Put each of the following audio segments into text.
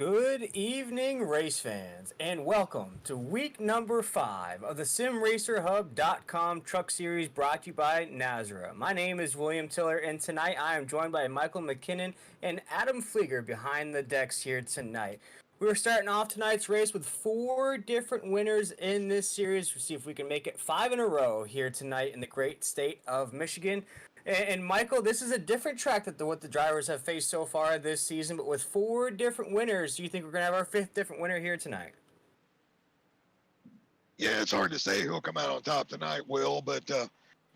Good evening, race fans, and welcome to week number 5 of the SimRacerHub.com Truck Series brought to you by Nazara. My name is William Tiller, and tonight I am joined by Michael McKinnon and Adam Flieger behind the decks here tonight. We're starting off tonight's race with 4 different winners in this series. We'll see if we can make it 5 in a row here tonight in the great state of Michigan. And Michael, this is a different track than what the drivers have faced so far this season, but with 4 different winners, do you think we're going to have our 5th different winner here tonight? Yeah, it's hard to say who'll come out on top tonight, Will, but the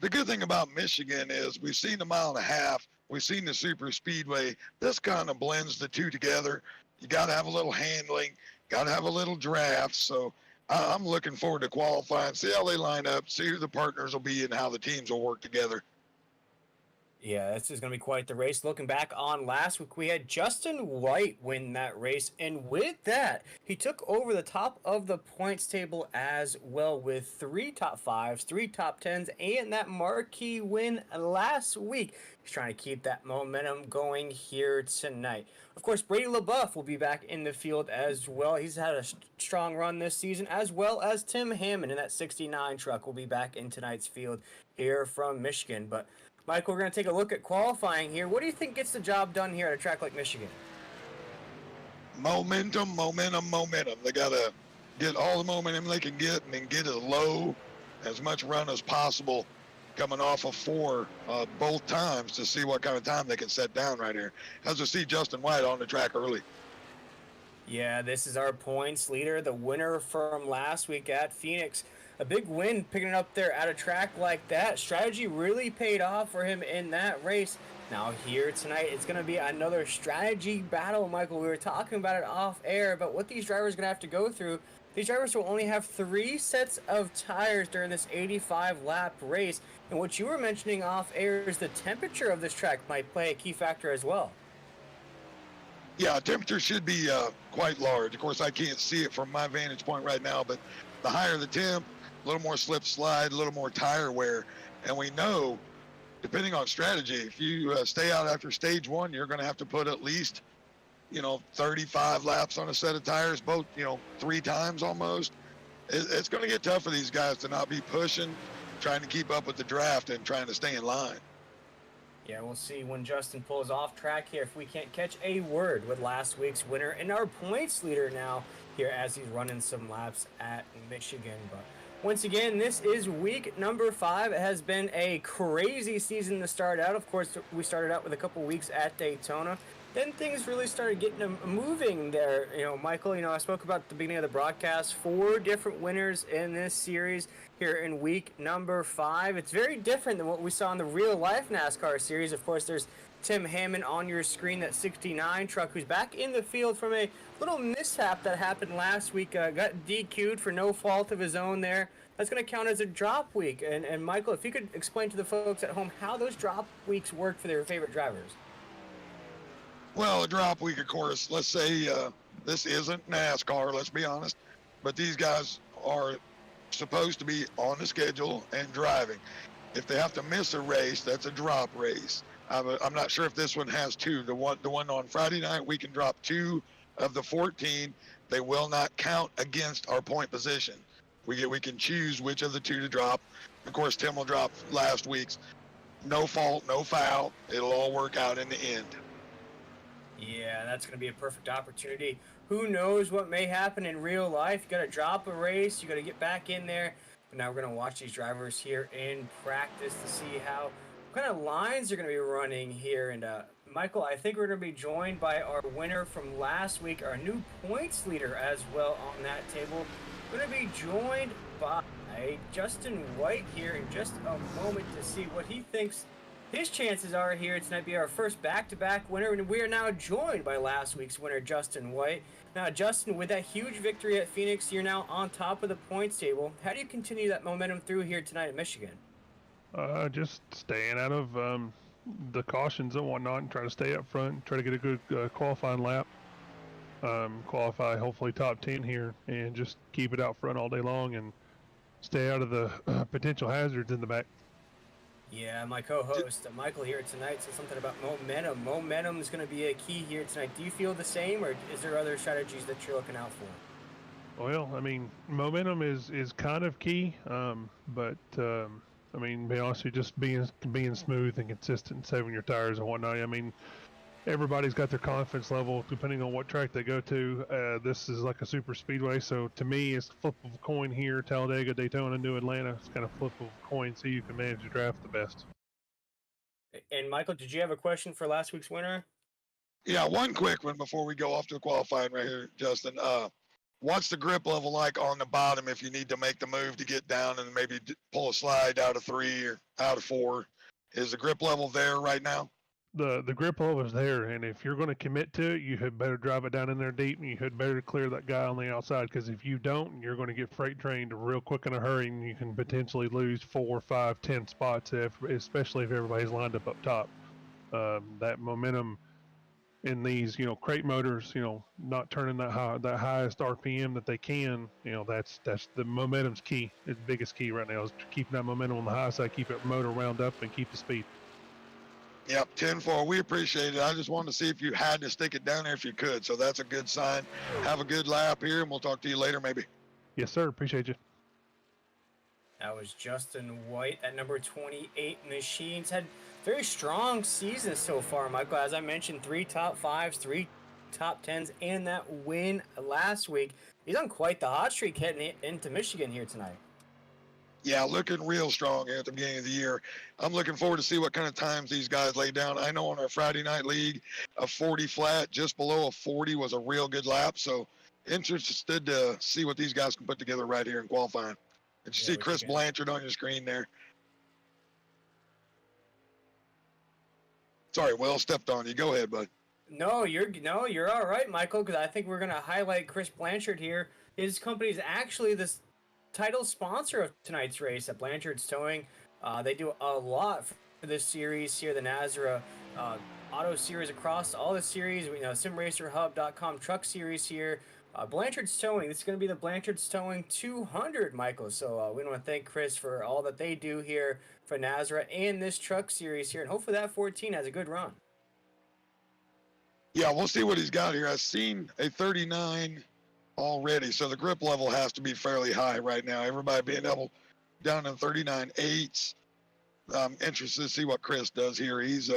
good thing about Michigan is we've seen the mile and a half, we've seen the super speedway. This kind of blends the two together. You got to have a little handling, got to have a little draft. So I'm looking forward to qualifying, see how they line up, see who the partners will be, and how the teams will work together. Yeah, this is going to be quite the race. Looking back on last week, we had Justin White win that race, and with that, he took over the top of the points table as well with 3 top 5s, 3 top 10s, and that marquee win last week. He's trying to keep that momentum going here tonight. Of course, Brady LaBeouf will be back in the field as well. He's had a strong run this season, as well as Tim Hammond in that 69 truck will be back in tonight's field here from Michigan. But Michael, we're going to take a look at qualifying here. What do you think gets the job done here at a track like Michigan? Momentum. They got to get all the momentum they can get and then get as low, as much run as possible coming off of 4 both times to see what kind of time they can set down right here. As we see Justin White on the track early. Yeah, this is our points leader, the winner from last week at Phoenix. A big win picking it up there at a track like that. Strategy really paid off for him in that race. Now here tonight, it's going to be another strategy battle, Michael. We were talking about it off air, but what these drivers are going to have to go through. These drivers will only have 3 sets of tires during this 85-lap race. And what you were mentioning off air is the temperature of this track might play a key factor as well. Yeah, temperature should be quite large. Of course, I can't see it from my vantage point right now, but the higher the temp, a little more slip slide, a little more tire wear. And we know, depending on strategy, if you stay out after stage 1, you're going to have to put at least, 35 laps on a set of tires, both, 3 times almost. It's going to get tough for these guys to not be pushing, trying to keep up with the draft and trying to stay in line. Yeah, we'll see when Justin pulls off track here if we can't catch a word with last week's winner and our points leader now here as he's running some laps at Michigan. But once again, this is week number 5. It has been a crazy season to start out. Of course, we started out with a couple weeks at Daytona. Then things really started getting moving there. Michael, I spoke about at the beginning of the broadcast, 4 different winners in this series here in week number 5. It's very different than what we saw in the real-life NASCAR series. Of course, there's Tim Hammond on your screen, that 69 truck, who's back in the field from a little mishap that happened last week. Got DQ'd for no fault of his own there. That's going to count as a drop week. And Michael, if you could explain to the folks at home how those drop weeks work for their favorite drivers. Well, a drop week, of course, let's say this isn't NASCAR, let's be honest, but these guys are supposed to be on the schedule and driving. If they have to miss a race, that's a drop race. I'm not sure if this one has 2. The one on Friday night, we can drop 2 of the 14. They will not count against our point position. We can choose which of the 2 to drop. Of course, Tim will drop last week's. No fault, no foul. It'll all work out in the end. Yeah, that's going to be a perfect opportunity. Who knows what may happen in real life? You got to drop a race. You got to get back in there. But now we're going to watch these drivers here in practice to see what kind of lines they're going to be running here. And Michael, I think we're going to be joined by our winner from last week, our new points leader as well on that table. We're going to be joined by Justin White here in just a moment to see what he thinks his chances are here tonight. Be our first back-to-back winner, and we are now joined by last week's winner, Justin White. Now, Justin, with that huge victory at Phoenix, you're now on top of the points table. How do you continue that momentum through here tonight at Michigan? Just staying out of the cautions and whatnot, and try to stay up front, try to get a good qualifying lap, qualify hopefully top 10 here, and just keep it out front all day long and stay out of the potential hazards in the back. Yeah, my co-host Michael here tonight said something about momentum. Momentum is going to be a key here tonight. Do you feel the same, or is there other strategies that you're looking out for? Well, I mean, momentum is kind of key, but I mean, be honest, with you, just being smooth and consistent, and saving your tires and whatnot. I mean, everybody's got their confidence level depending on what track they go to. This is like a super speedway, so to me, it's flip of a coin here. Talladega, Daytona, New Atlanta. It's kind of flip of a coin, so you can manage the draft the best. And Michael, did you have a question for last week's winner? Yeah, one quick one before we go off to qualifying right here, Justin. What's the grip level like on the bottom if you need to make the move to get down and maybe pull a slide out of 3 or out of 4? Is the grip level there right now? The grip level is there, and if you're going to commit to it, you had better drive it down in there deep, and you had better clear that guy on the outside. Because if you don't, you're going to get freight trained real quick in a hurry, and you can potentially lose 4, 5, 10 spots, especially if everybody's lined up top. That momentum in these, crate motors, not turning that highest RPM that they can, that's the momentum's key. It's the biggest key right now is keeping that momentum on the high side, keep it motor wound up, and keep the speed. Yep, 10-4. We appreciate it. I just wanted to see if you had to stick it down there if you could. So that's a good sign. Have a good lap here, and we'll talk to you later maybe. Yes, sir. Appreciate you. That was Justin White at number 28 Machines. Had very strong season so far, Michael. As I mentioned, 3 top 5s, 3 top 10s, and that win last week. He's on quite the hot streak heading into Michigan here tonight. Yeah, looking real strong here at the beginning of the year. I'm looking forward to see what kind of times these guys lay down. I know on our Friday night league, a 40 flat, just below a 40 was a real good lap. So interested to see what these guys can put together right here in qualifying. Did you see Chris Blanchard on your screen there? Sorry, Will, stepped on you. Go ahead, bud. No, you're all right, Michael, because I think we're going to highlight Chris Blanchard here. His company is actually this title sponsor of tonight's race at Blanchard's Towing. They do a lot for this series here, the Nazara Auto Series across all the series. SimRacerHub.com Truck Series here. Blanchard's Towing. This is going to be the Blanchard's Towing 200, Michael. So we want to thank Chris for all that they do here for Nazara and this truck series here. And hopefully that 14 has a good run. Yeah, we'll see what he's got here. I've seen a 39 already, so the grip level has to be fairly high right now. Everybody being able down in 39.8s. I'm interested to see what Chris does here. He's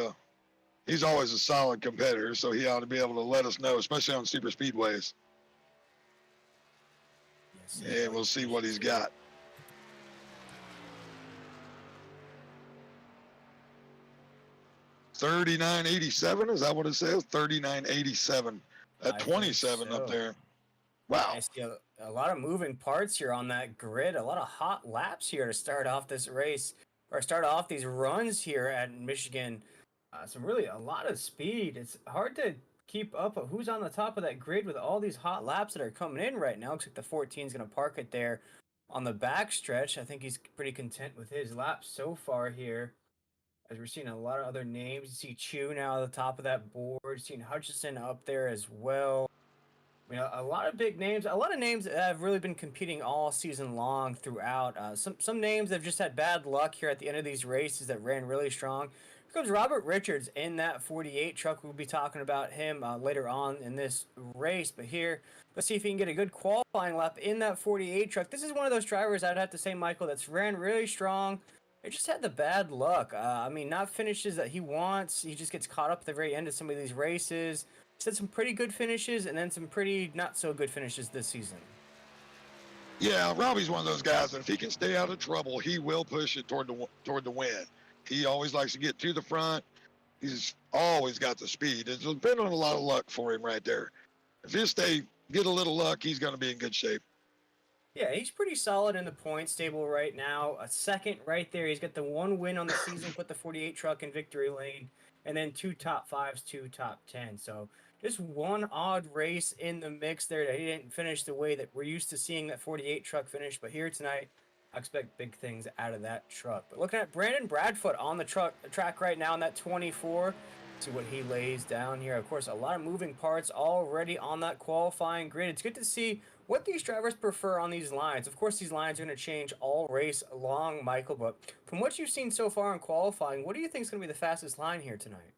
always a solid competitor, so he ought to be able to let us know, especially on super speedways. Yes, and we'll see what he's got. $39.87, is that what it says? $39.87 at 27 up there. Wow. I see a lot of moving parts here on that grid. A lot of hot laps here to start off this race, or start off these runs here at Michigan. A lot of speed. It's hard to keep up with who's on the top of that grid with all these hot laps that are coming in right now. Looks like the 14 is going to park it there on the back stretch. I think he's pretty content with his laps so far here. As we're seeing a lot of other names. You see Chu now at the top of that board. You're seeing Hutchison up there as well. A lot of big names, a lot of names that have really been competing all season long throughout. Some names that have just had bad luck here at the end of these races that ran really strong. Here comes Robert Richards in that 48 truck. We'll be talking about him later on in this race. But here, let's see if he can get a good qualifying lap in that 48 truck. This is one of those drivers, I'd have to say, Michael, that's ran really strong. It just had the bad luck. Not finishes that he wants. He just gets caught up at the very end of some of these races. He's had some pretty good finishes and then some pretty not so good finishes this season. Yeah, Robbie's one of those guys that if he can stay out of trouble, he will push it toward the win. He always likes to get to the front. He's always got the speed. It's been on a lot of luck for him right there. If he get a little luck, he's going to be in good shape. Yeah, he's pretty solid in the points table right now. A second right there. He's got the 1 win on the season, put the 48 truck in victory lane, and then 2 top 5s, 2 top 10. So just one odd race in the mix there that he didn't finish the way that we're used to seeing that 48 truck finish. But here tonight, I expect big things out of that truck. But looking at Brandon Bradfoot on the track right now in that 24. See what he lays down here. Of course, a lot of moving parts already on that qualifying grid. It's good to see what these drivers prefer on these lines. Of course, these lines are going to change all race long, Michael, but from what you've seen so far in qualifying, what do you think is going to be the fastest line here tonight?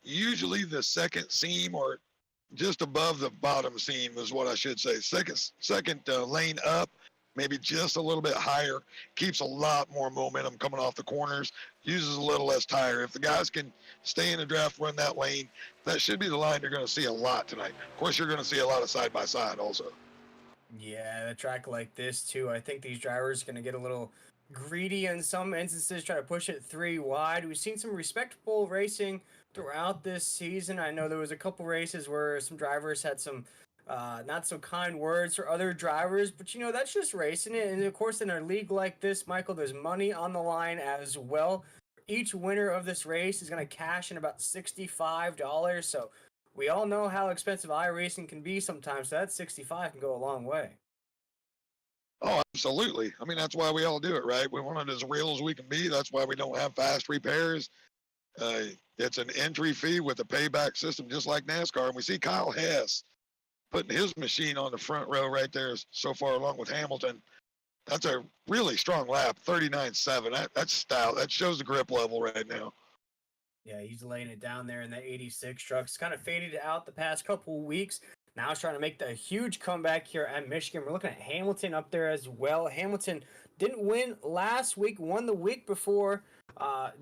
Usually the second seam or just above the bottom seam is what I should say. Second lane up, maybe just a little bit higher, keeps a lot more momentum coming off the corners, uses a little less tire. If the guys can stay in the draft, run that lane, that should be the line you're going to see a lot tonight. Of course, you're going to see a lot of side-by-side also. Yeah, a track like this too. I think these drivers are going to get a little greedy in some instances, try to push it three wide. We've seen some respectable racing throughout this season. I know there was a couple races where some drivers had some not so kind words for other drivers, but that's just racing it. And of course, in a league like this, Michael, there's money on the line as well. Each winner of this race is going to cash in about $65. So we all know how expensive iRacing can be sometimes, so that 65 can go a long way. Oh, absolutely. I mean, that's why we all do it, right? We want it as real as we can be. That's why we don't have fast repairs. It's an entry fee with a payback system, just like NASCAR. And we see Kyle Hess putting his machine on the front row right there so far along with Hamilton. That's a really strong lap, 39.7. That's stout. That shows the grip level right now. Yeah, he's laying it down there in the 86 truck. It's kind of faded out the past couple weeks. Now he's trying to make the huge comeback here at Michigan. We're looking at Hamilton up there as well. Hamilton didn't win last week, won the week before.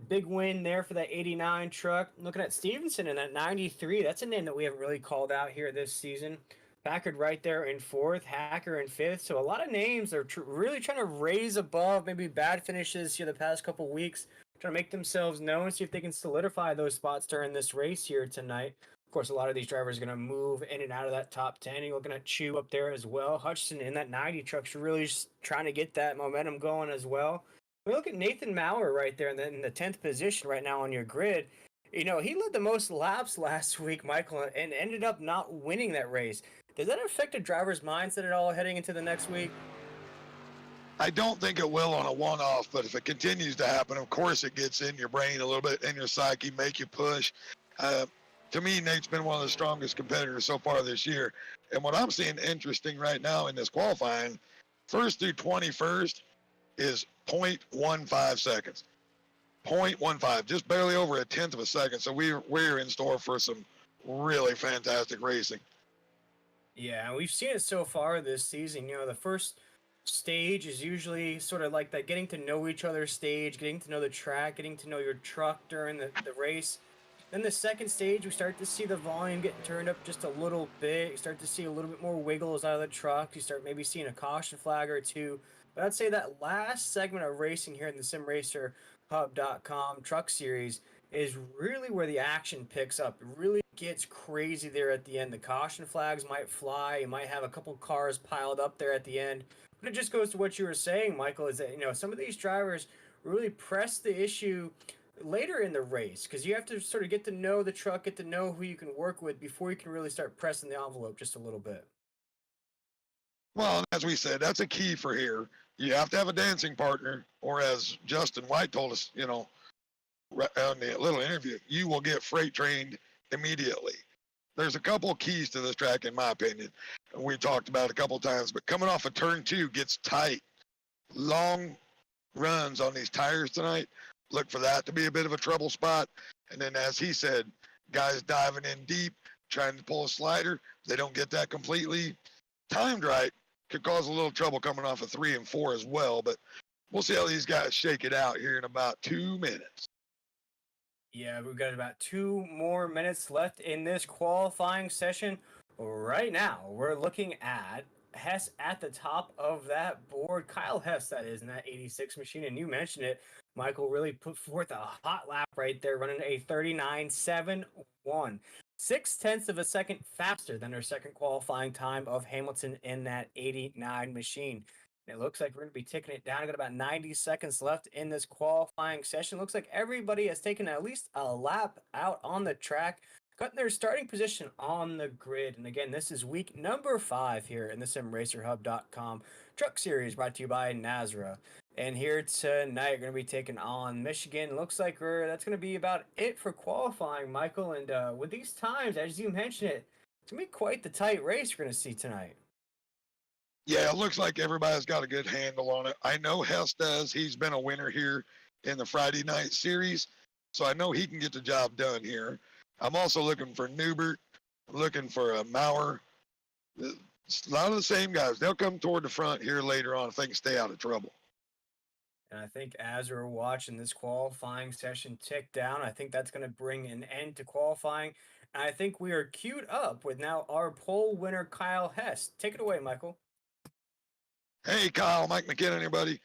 Big win there for that 89 truck. Looking at Stevenson in that 93. That's a name that we haven't really called out here this season. Packard right there in fourth, Hacker in fifth. So a lot of names are really trying to raise above maybe bad finishes here the past couple weeks, trying to make themselves known, see if they can solidify those spots during this race here tonight. Of course, a lot of these drivers are going to move in and out of that top 10. You're looking at Chew up there as well. Hutchinson in that 90 truck's really just trying to get that momentum going as well. We look at Nathan Maurer right there in the 10th position right now on your grid. He led the most laps last week, Michael, and ended up not winning that race. Does that affect a driver's mindset at all heading into the next week? I don't think it will on a one-off, but if it continues to happen, of course it gets in your brain a little bit, in your psyche, make you push. To me, Nate's been one of the strongest competitors so far this year. And what I'm seeing interesting right now in this qualifying, first through 21st is 0.15 seconds. 0.15, just barely over a tenth of a second. So we're in store for some really fantastic racing. Yeah, we've seen it so far this season. The first stage is usually sort of like that getting to know each other stage, getting to know the track, getting to know your truck during the race. Then the second stage, we start to see the volume getting turned up just a little bit. You start to see a little bit more wiggles out of the truck. You start maybe seeing a caution flag or two. But I'd say that last segment of racing here in the SimRacerHub.com Truck Series is really where the action picks up. It really gets crazy there at the end. The caution flags might fly. You might have a couple cars piled up there at the end. But it just goes to what you were saying, Michael, is that, some of these drivers really press the issue later in the race because you have to sort of get to know the truck, get to know who you can work with before you can really start pressing the envelope just a little bit. Well, as we said, that's a key for here. You have to have a dancing partner, or as Justin White told us, on the little interview, you will get freight trained immediately. There's a couple keys to this track, in my opinion. We talked about it a couple times, but coming off of turn 2 gets tight. Long runs on these tires tonight. Look for that to be a bit of a trouble spot. And then, as he said, guys diving in deep, trying to pull a slider. They don't get that completely timed right. Could cause a little trouble coming off of 3 and 4 as well. But we'll see how these guys shake it out here in about 2 minutes. Yeah, we've got about 2 more minutes left in this qualifying session. Right now, we're looking at Hess at the top of that board. Kyle Hess, that is, in that 86 machine. And you mentioned it, Michael really put forth a hot lap right there, running a 39.71. 0.6 of a second faster than her second qualifying time of Hamilton in that 89 machine. It looks like we're going to be ticking it down. Got about 90 seconds left in this qualifying session. Looks like everybody has taken at least a lap out on the track, gotten their starting position on the grid. And again, this is week number 5 here in the SimRacerHub.com Truck Series, brought to you by Nazra. And here tonight, we're going to be taking on Michigan. Looks like that's going to be about it for qualifying, Michael. And with these times, as you mentioned it, it's going to be quite the tight race we're going to see tonight. Yeah, it looks like everybody's got a good handle on it. I know Hess does. He's been a winner here in the Friday night series, so I know he can get the job done here. I'm also looking for Newbert. I'm looking for a Maurer. A lot of the same guys. They'll come toward the front here later on if they can stay out of trouble. And I think as we're watching this qualifying session tick down, I think that's going to bring an end to qualifying. And I think we are queued up with now our pole winner, Kyle Hess. Take it away, Michael. Hey, Kyle, Mike McKinnon, everybody.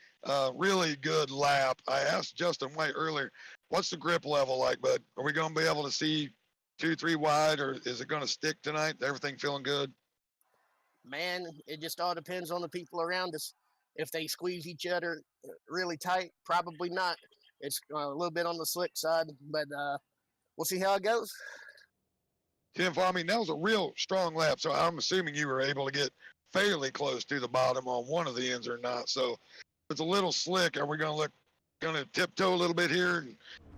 Really good lap. I asked Justin White earlier, what's the grip level like, bud? Are we going to be able to see 2-3 wide, or is it going to stick tonight? Everything feeling good? Man, it just all depends on the people around us. If they squeeze each other really tight, probably not. It's a little bit on the slick side, but we'll see how it goes. Tim, I mean, that was a real strong lap, so I'm assuming you were able to get fairly close to the bottom on one of the ends or not. So it's a little slick. Are we going to tiptoe a little bit here and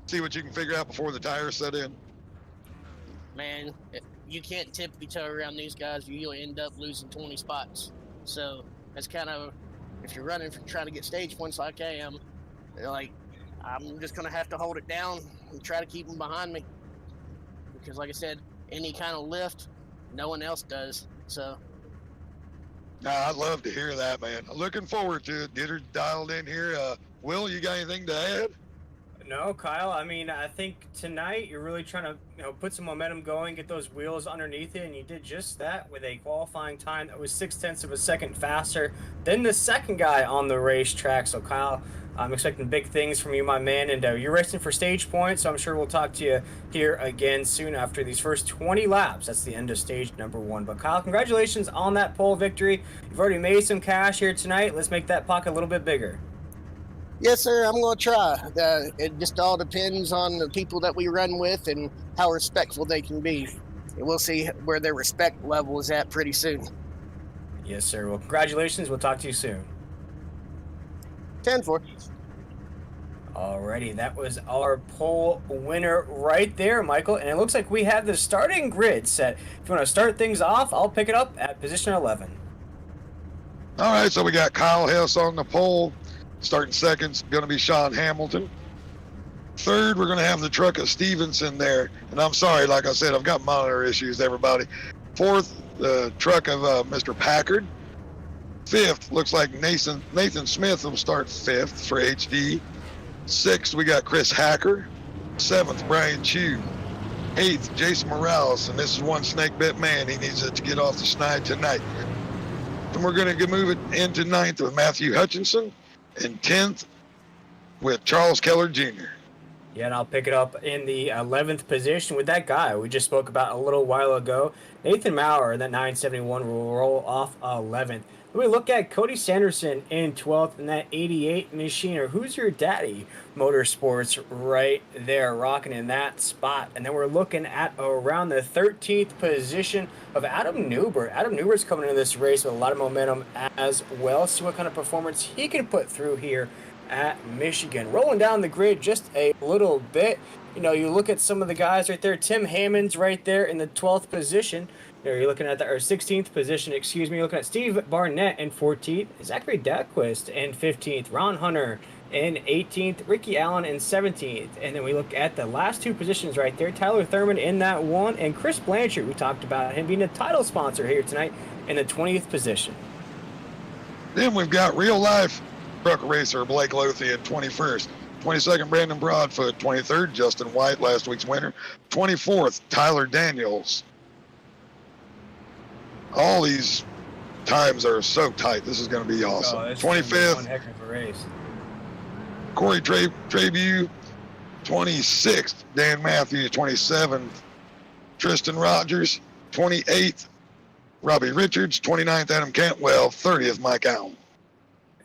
see what you can figure out before the tires set in? Man, you can't tiptoe around these guys. You'll end up losing 20 spots. So that's kind of, if you're running for trying to get stage points like I am, like, I'm just going to have to hold it down and try to keep them behind me. Because like I said, any kind of lift, no one else does. So. I'd love to hear that, man. I'm looking forward to it. Get her dialed in here. Will, you got anything to add? No, Kyle. I mean, I think tonight you're really trying to, put some momentum going, get those wheels underneath it, and you did just that with a qualifying time that was 0.6 of a second faster than the second guy on the racetrack. So, Kyle, I'm expecting big things from you, my man, and you're racing for stage points, so I'm sure we'll talk to you here again soon after these first 20 laps. That's the end of stage number 1. But, Kyle, congratulations on that pole victory. You've already made some cash here tonight. Let's make that pocket a little bit bigger. Yes, sir. I'm going to try. It just all depends on the people that we run with and how respectful they can be. And we'll see where their respect level is at pretty soon. Yes, sir. Well, congratulations. We'll talk to you soon. 10-4. Alrighty, that was our pole winner right there, Michael. And it looks like we have the starting grid set. If you want to start things off, I'll pick it up at position 11. All right, so we got Kyle Hess on the pole. Starting second's going to be Sean Hamilton. Third, we're going to have the truck of Stevenson there. And I'm sorry, like I said, I've got monitor issues, everybody. Fourth, the truck of Mr. Packard. Fifth, looks like Nathan Smith will start fifth for HD. Sixth, we got Chris Hacker. Seventh, Brian Chew. Eighth, Jason Morales. And this is one snake-bit man. He needs it to get off the snide tonight. And we're going to move it into ninth with Matthew Hutchinson. And 10th with Charles Keller Jr. Yeah, and I'll pick it up in the 11th position with that guy we just spoke about a little while ago. Nathan Maurer, that 971 will roll off 11th. Then we look at Cody Sanderson in 12th in that 88 Machiner. Who's your daddy? Motorsports right there, rocking in that spot. And then we're looking at around the 13th position of Adam Newbert. Adam Newbert's coming into this race with a lot of momentum as well. See what kind of performance he can put through here at Michigan. Rolling down the grid just a little bit. You look at some of the guys right there. Tim Hammond's right there in the 12th position. You're looking at or 16th position, You're looking at Steve Barnett in 14th, Zachary Daquist in 15th, Ron Hunter in 18th, Ricky Allen in 17th. And then we look at the last two positions right there. Tyler Thurman in that one, and Chris Blanchard, we talked about him being a title sponsor here tonight, in the 20th position. Then we've got real-life truck racer Blake Lothian, 21st. 22nd, Brandon Broadfoot. 23rd, Justin White, last week's winner. 24th, Tyler Daniels. All these times are so tight. This is going to be awesome. 25th, one heck of a race. Corey Trabue. 26th, Dan Matthews. 27th, Tristan Rogers. 28th, Robbie Richards. 29th, Adam Cantwell. 30th, Mike Allen.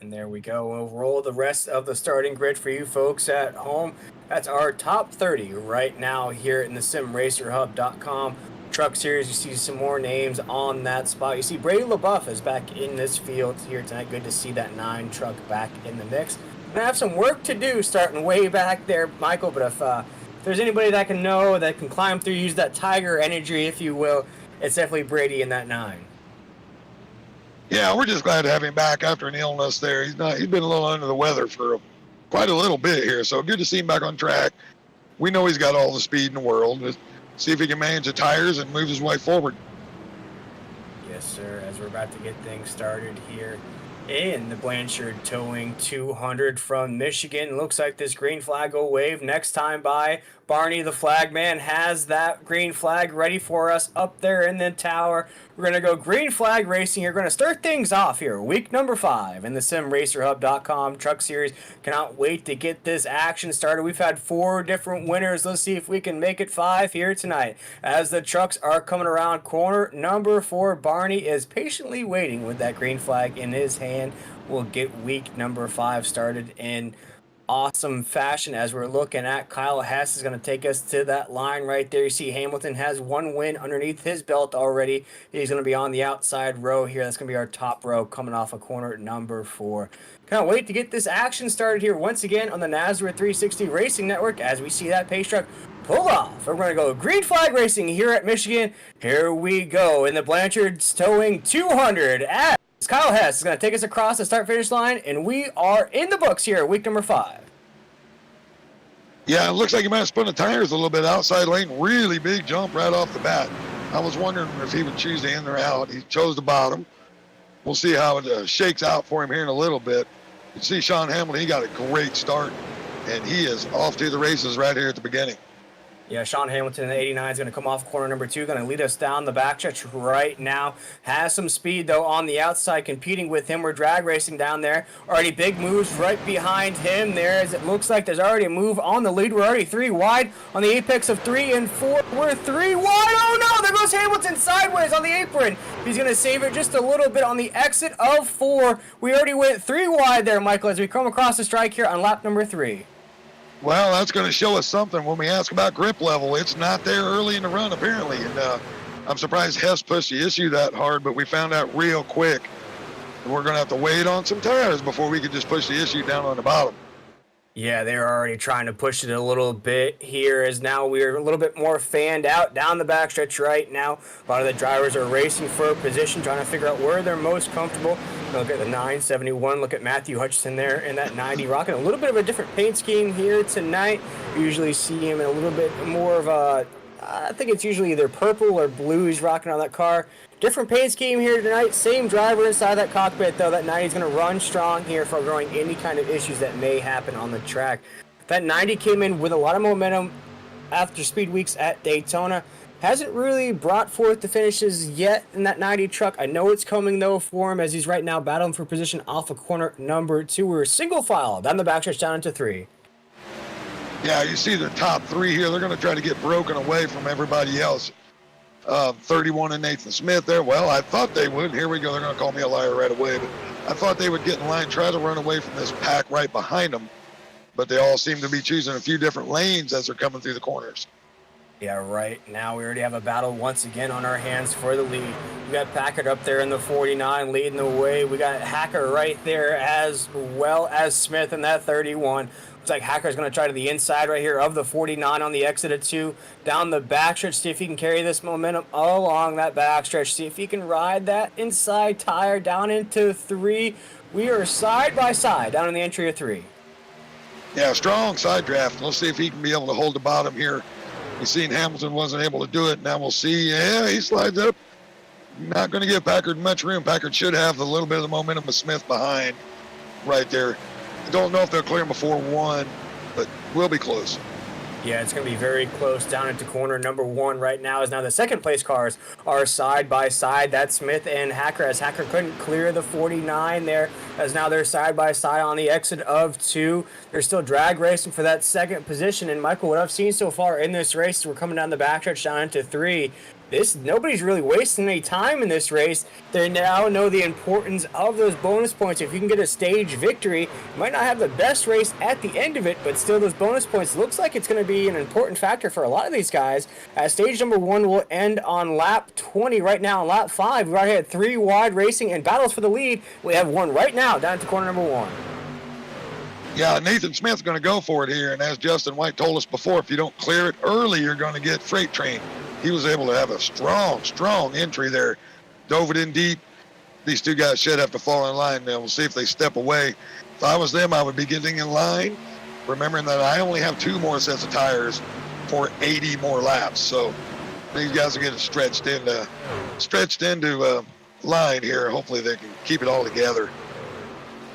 And there we go. We'll roll the rest of the starting grid for you folks at home. That's our top 30 right now here in the simracerhub.com truck series. You see some more names on that spot. You see Brady LaBeouf is back in this field here tonight. Good to see that 9 truck back in the mix. We're gonna have some work to do starting way back there, Michael, but if there's anybody that can climb through, use that tiger energy, if you will, it's definitely Brady in that 9. Yeah, we're just glad to have him back after an illness there. He's been a little under the weather for quite a little bit here, so good to see him back on track. We know he's got all the speed in the world. Let's see if he can manage the tires and move his way forward. Yes, sir, as we're about to get things started here in the Blanchard Towing 200 from Michigan. Looks like this green flag will wave next time by. Barney, the flag man, has that green flag ready for us up there in the tower. We're going to go green flag racing. You're going to start things off here. Week number 5 in the SimRacerHub.com Truck Series. Cannot wait to get this action started. We've had 4 different winners. Let's see if we can make it 5 here tonight. As the trucks are coming around corner number 4, Barney is patiently waiting with that green flag in his hand. We'll get week number 5 started in awesome fashion as we're looking at. Kyle Hess is going to take us to that line right there. You see Hamilton has 1 win underneath his belt already. He's going to be on the outside row here. That's going to be our top row coming off of corner number 4. Can't wait to get this action started here once again on the Nazareth 360 Racing Network as we see that pace truck pull off. We're going to go green flag racing here at Michigan. Here we go in the Blanchard's Towing 200 as Kyle Hess is going to take us across the start-finish line, and we are in the books here, week number 5. Yeah, it looks like he might have spun the tires a little bit outside lane. Really big jump right off the bat. I was wondering if he would choose to in or out. He chose the bottom. We'll see how it shakes out for him here in a little bit. You see Sean Hamilton, he got a great start, and he is off to the races right here at the beginning. Yeah, Sean Hamilton in the 89 is going to come off corner number 2, going to lead us down the backstretch right now. Has some speed, though, on the outside, competing with him. We're drag racing down there. Already big moves right behind him there, as it looks like there's already a move on the lead. We're already 3 wide on the apex of 3 and 4. We're 3 wide. Oh, no, there goes Hamilton sideways on the apron. He's going to save it just a little bit on the exit of 4. We already went 3 wide there, Michael, as we come across the strike here on lap number 3. Well, that's going to show us something when we ask about grip level. It's not there early in the run, apparently. And I'm surprised Hess pushed the issue that hard, but we found out real quick. And we're going to have to wait on some tires before we can just push the issue down on the bottom. Yeah, they're already trying to push it a little bit here as now we're a little bit more fanned out down the backstretch right now. A lot of the drivers are racing for a position, trying to figure out where they're most comfortable. Look at the 971. Look at Matthew Hutchinson there in that 90, rocking a little bit of a different paint scheme here tonight. You usually see him in a little bit more of a, I think it's usually either purple or blue he's rocking on that car. Different paint scheme here tonight. Same driver inside that cockpit, though. That 90 is going to run strong here for growing any kind of issues that may happen on the track. That 90 came in with a lot of momentum after speed weeks at Daytona. Hasn't really brought forth the finishes yet in that 90 truck. I know it's coming, though, for him as he's right now battling for position off of corner number 2. We're single file down the backstretch down into 3. Yeah, you see the top 3 here. They're going to try to get broken away from everybody else. 31 and Nathan Smith there. Well, I thought they would. Here we go. They're going to call me a liar right away. But I thought they would get in line, try to run away from this pack right behind them. But they all seem to be choosing a few different lanes as they're coming through the corners. Yeah, right. Now we already have a battle once again on our hands for the lead. We got Packard up there in the 49 leading the way. We got Hacker right there as well as Smith in that 31. Looks like Hacker's going to try to the inside right here of the 49 on the exit of 2. Down the backstretch, see if he can carry this momentum along that backstretch. See if he can ride that inside tire down into 3. We are side by side down in the entry of 3. Yeah, strong side draft. Let's see if he can be able to hold the bottom here. We've seen Hamilton wasn't able to do it. Now we'll see. Yeah, he slides up. Not going to give Packard much room. Packard should have a little bit of the momentum of Smith behind right there. I don't know if they'll clear him before 1, but we'll be close. Yeah, it's going to be very close down into corner number 1 right now as now the second place cars are side by side. That's Smith and Hacker as Hacker couldn't clear the 49 there as now they're side by side on the exit of 2. They're still drag racing for that second position. And Michael, what I've seen so far in this race, we're coming down the backstretch down into 3. Nobody's really wasting any time in this race. They now know the importance of those bonus points. If you can get a stage victory, you might not have the best race at the end of it, but still those bonus points looks like it's going to be an important factor for a lot of these guys. As stage number 1 will end on lap 20 right now. On lap 5, we've already had 3 wide racing and battles for the lead. We have 1 right now down to corner number 1. Yeah, Nathan Smith's going to go for it here, and as Justin White told us before, if you don't clear it early, you're going to get freight train. He was able to have a strong entry there. Dove it in deep, these two guys should have to fall in line. Now we'll see if they step away. If I was them, I would be getting in line, remembering that I only have 2 more sets of tires for 80 more laps. So these guys are getting stretched into line here. Hopefully they can keep it all together.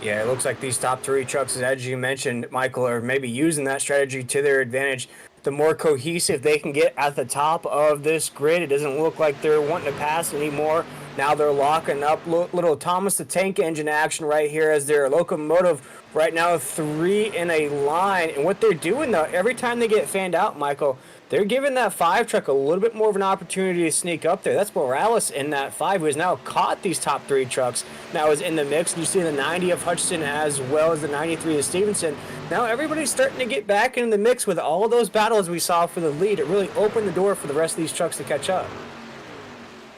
Yeah, it looks like these top 3 trucks, as you mentioned, Michael, are maybe using that strategy to their advantage. The more cohesive they can get at the top of this grid, it doesn't look like they're wanting to pass anymore. Now they're locking up little Thomas the Tank Engine action right here as their locomotive right now 3 in a line. And what they're doing, though, every time they get fanned out, Michael, they're giving that 5 truck a little bit more of an opportunity to sneak up there. That's Morales in that 5, who has now caught these top 3 trucks. Now is in the mix. You see the 90 of Hutchinson as well as the 93 of Stevenson. Now everybody's starting to get back into the mix with all of those battles we saw for the lead. It really opened the door for the rest of these trucks to catch up.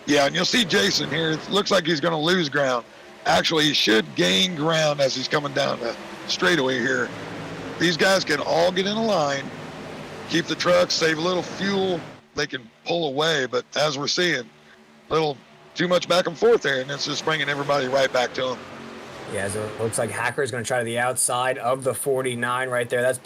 Yeah, and you'll see Jason here. It looks like he's going to lose ground. Actually, he should gain ground as he's coming down the straightaway here. These guys can all get in a line, keep the trucks, save a little fuel. They can pull away, but as we're seeing, a little too much back and forth there, and it's just bringing everybody right back to them. Yeah, so it looks like Hacker's going to try to the outside of the 49 right there. That's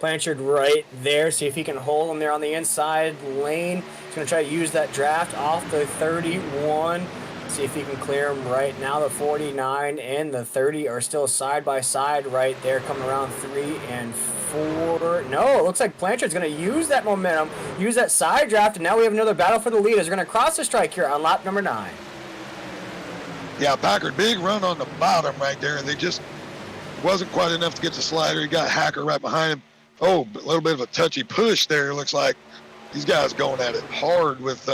Blanchard right there. See if he can hold him there on the inside lane. He's going to try to use that draft off the 31. See if he can clear him right now. The 49 and the 30 are still side by side right there, coming around 3 and 4. No, it looks like Blanchard's going to use that momentum, use that side draft, and now we have another battle for the lead as we're going to cross the strike here on lap number 9. Yeah, Packard, big run on the bottom right there. They just wasn't quite enough to get the slider. He got Hacker right behind him. Oh, a little bit of a touchy push there. Looks like these guys going at it hard with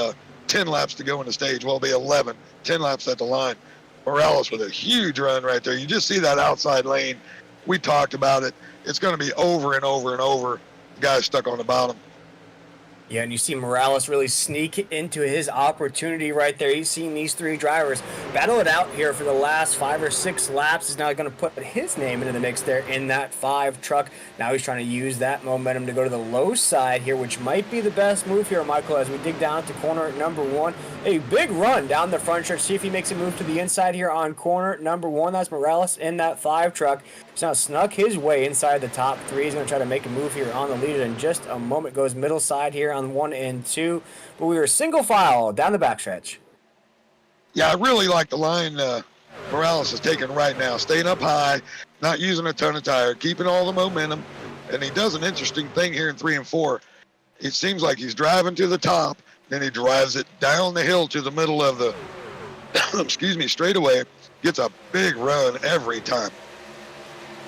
10 laps to go in the stage. Well, it'll be 11, 10 laps at the line. Morales with a huge run right there. You just see that outside lane. We talked about it. It's going to be over and over and over. The guy's stuck on the bottom. Yeah, and you see Morales really sneak into his opportunity right there. He's seen these 3 drivers battle it out here for the last 5 or 6 laps. He's now going to put his name into the mix there in that 5 truck. Now he's trying to use that momentum to go to the low side here, which might be the best move here, Michael, as we dig down to corner number 1. A big run down the front stretch. See if he makes a move to the inside here on corner number 1. That's Morales in that 5 truck. He's now snuck his way inside the top 3. He's going to try to make a move here on the leader in just a moment. Goes middle side here on 1 and 2. But we were single file down the backstretch. Yeah, I really like the line Morales is taking right now. Staying up high, not using a ton of tire, keeping all the momentum. And he does an interesting thing here in 3 and 4. It seems like he's driving to the top, then he drives it down the hill to the middle of the straightaway. Gets a big run every time.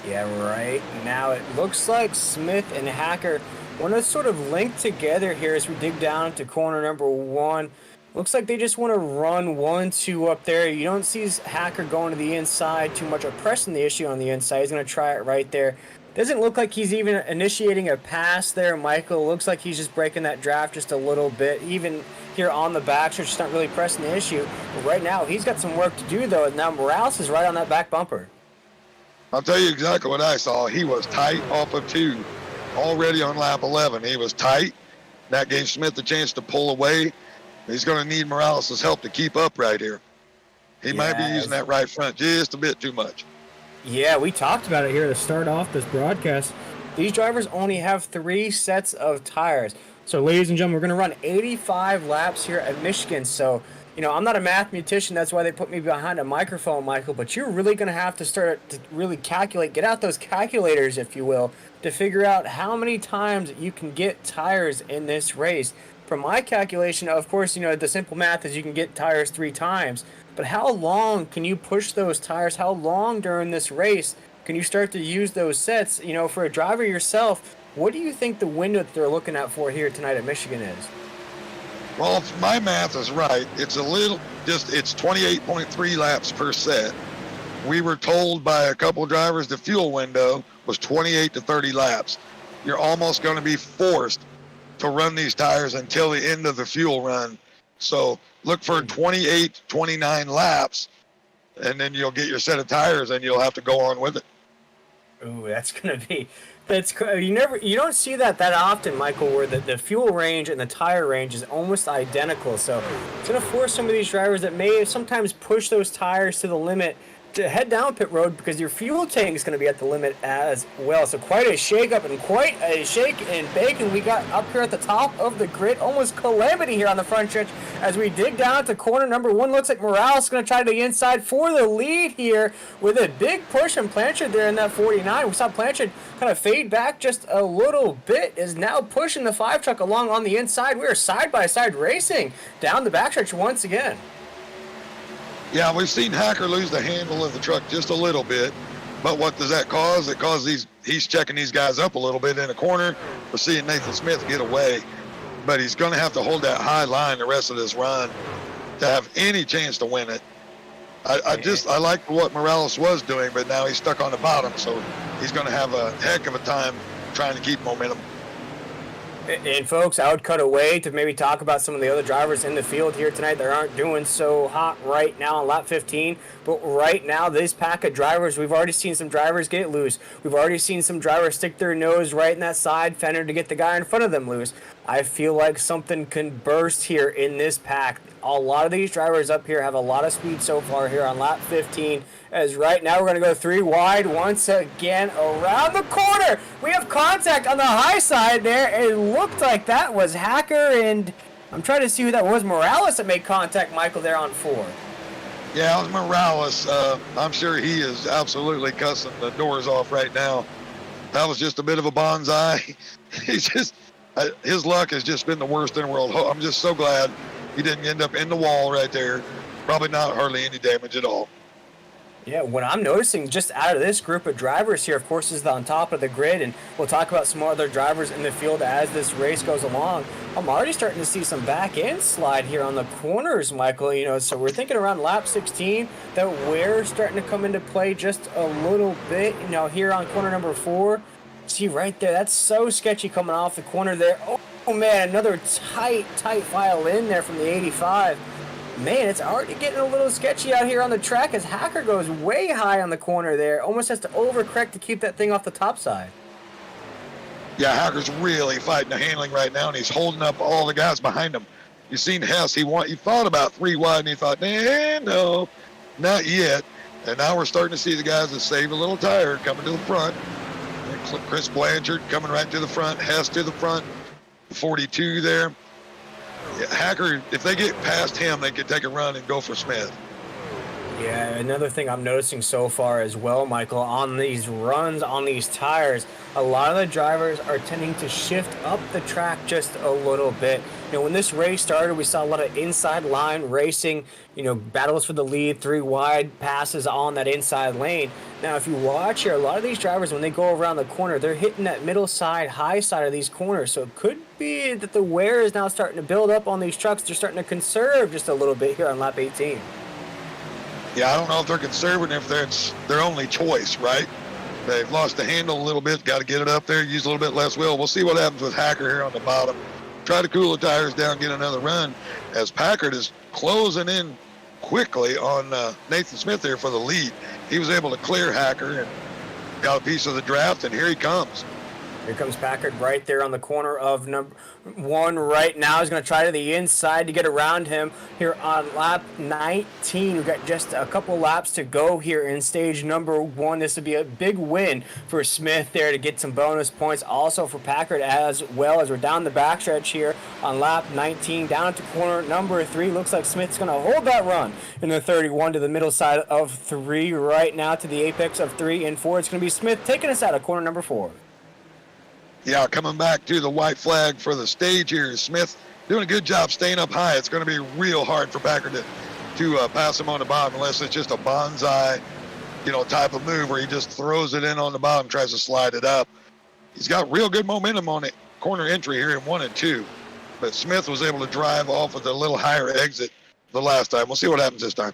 Yeah, right. Now it looks like Smith and Hacker want to sort of link together here as we dig down to corner number 1. Looks like they just want to run 1-2 up there. You don't see Hacker going to the inside too much or pressing the issue on the inside. He's going to try it right there. Doesn't look like he's even initiating a pass there, Michael. Looks like he's just breaking that draft just a little bit. Even here on the back, just not really pressing the issue. But right now, he's got some work to do, though. Now Morales is right on that back bumper. I'll tell you exactly what I saw. He was tight off of 2 already on lap 11. He was tight. That gave Smith the chance to pull away. He's going to need Morales' help to keep up right here. He might be using that right front just a bit too much. Yeah, we talked about it here to start off this broadcast. These drivers only have 3 sets of tires. So, ladies and gentlemen, we're going to run 85 laps here at Michigan. So, you know, I'm not a mathematician. That's why they put me behind a microphone, Michael. But you're really going to have to start to really calculate, get out those calculators, if you will, to figure out how many times you can get tires in this race. From my calculation, of course, you know, the simple math is you can get tires 3 times. But how long can you push those tires? How long during this race can you start to use those sets? You know, for a driver yourself, what do you think the window that they're looking at for here tonight at Michigan is? Well, if my math is right, it's it's 28.3 laps per set. We were told by a couple drivers the fuel window was 28 to 30 laps. You're almost going to be forced to run these tires until the end of the fuel run. So look for 28, 29 laps, and then you'll get your set of tires and you'll have to go on with it. Ooh, that's gonna be. You don't see that often, Michael, where the fuel range and the tire range is almost identical. So it's gonna force some of these drivers that may sometimes push those tires to the limit to head down pit road because your fuel tank is going to be at the limit as well. So quite a shake up and quite a shake and bake, and we got up here at the top of the grid, almost calamity here on the front stretch as we dig down to corner number 1. Looks like Morales is going to try the inside for the lead here with a big push, and Blanchard there in that 49. We saw Blanchard kind of fade back just a little bit, is now pushing the 5 truck along on the inside. We are side by side racing down the backstretch once again. Yeah, we've seen Hacker lose the handle of the truck just a little bit, but what does that cause? It causes he's checking these guys up a little bit in a corner. We're seeing Nathan Smith get away, but he's going to have to hold that high line the rest of this run to have any chance to win it. I like what Morales was doing, but now he's stuck on the bottom, so he's going to have a heck of a time trying to keep momentum. And folks, I would cut away to maybe talk about some of the other drivers in the field here tonight that aren't doing so hot right now on lap 15. But right now, this pack of drivers, we've already seen some drivers get loose. We've already seen some drivers stick their nose right in that side fender to get the guy in front of them loose. I feel like something can burst here in this pack. A lot of these drivers up here have a lot of speed so far here on lap 15. As right now we're going to go 3 wide once again around the corner. We have contact on the high side there. It looked like that was Hacker, and I'm trying to see who that was. Morales that made contact, Michael, there on 4. Yeah, it was Morales. I'm sure he is absolutely cussing the doors off right now. That was just a bit of a bonsai. He's just, his luck has just been the worst in the world. I'm just so glad he didn't end up in the wall right there. Probably not hardly any damage at all. Yeah, what I'm noticing just out of this group of drivers here, of course, is on top of the grid, and we'll talk about some other drivers in the field as this race goes along. I'm already starting to see some back end slide here on the corners, Michael. You know, so we're thinking around lap 16 that we're starting to come into play just a little bit. You know, here on corner number 4, see right there, that's so sketchy coming off the corner there. Oh man, another tight file in there from the 85. Man, it's already getting a little sketchy out here on the track as Hacker goes way high on the corner there. Almost has to overcorrect to keep that thing off the top side. Yeah, Hacker's really fighting the handling right now, and he's holding up all the guys behind him. You've seen Hess. He thought about 3 wide, and he thought, no, not yet. And now we're starting to see the guys that saved a little tire coming to the front. Chris Blanchard coming right to the front, Hess to the front, 42 there. Hacker, if they get past him, they could take a run and go for Smith. Yeah, another thing I'm noticing so far as well, Michael, on these runs, on these tires, a lot of the drivers are tending to shift up the track just a little bit. You know, when this race started, we saw a lot of inside line racing, you know, battles for the lead, 3 wide passes on that inside lane. Now, if you watch here, a lot of these drivers, when they go around the corner, they're hitting that middle side, high side of these corners. So it could be that the wear is now starting to build up on these trucks. They're starting to conserve just a little bit here on lap 18. Yeah, I don't know if they're conserving, if that's their only choice, right? They've lost the handle a little bit, got to get it up there, use a little bit less wheel. We'll see what happens with Hacker here on the bottom. Try to cool the tires down, get another run, as Packard is closing in quickly on Nathan Smith there for the lead. He was able to clear Hacker and got a piece of the draft, and here he comes. Here comes Packard right there on the corner of number 1 right now. He's going to try to the inside to get around him here on lap 19. We've got just a couple laps to go here in stage number 1. This would be a big win for Smith there to get some bonus points. Also for Packard as well, as we're down the backstretch here on lap 19. Down to corner number 3. Looks like Smith's going to hold that run in the 31 to the middle side of 3 right now to the apex of 3 and 4. It's going to be Smith taking us out of corner number 4. Yeah, coming back to the white flag for the stage here is Smith doing a good job staying up high. It's going to be real hard for Packard to pass him on the bottom unless it's just a bonsai, you know, type of move where he just throws it in on the bottom, tries to slide it up. He's got real good momentum on it, corner entry here in 1 and 2. But Smith was able to drive off with a little higher exit the last time. We'll see what happens this time.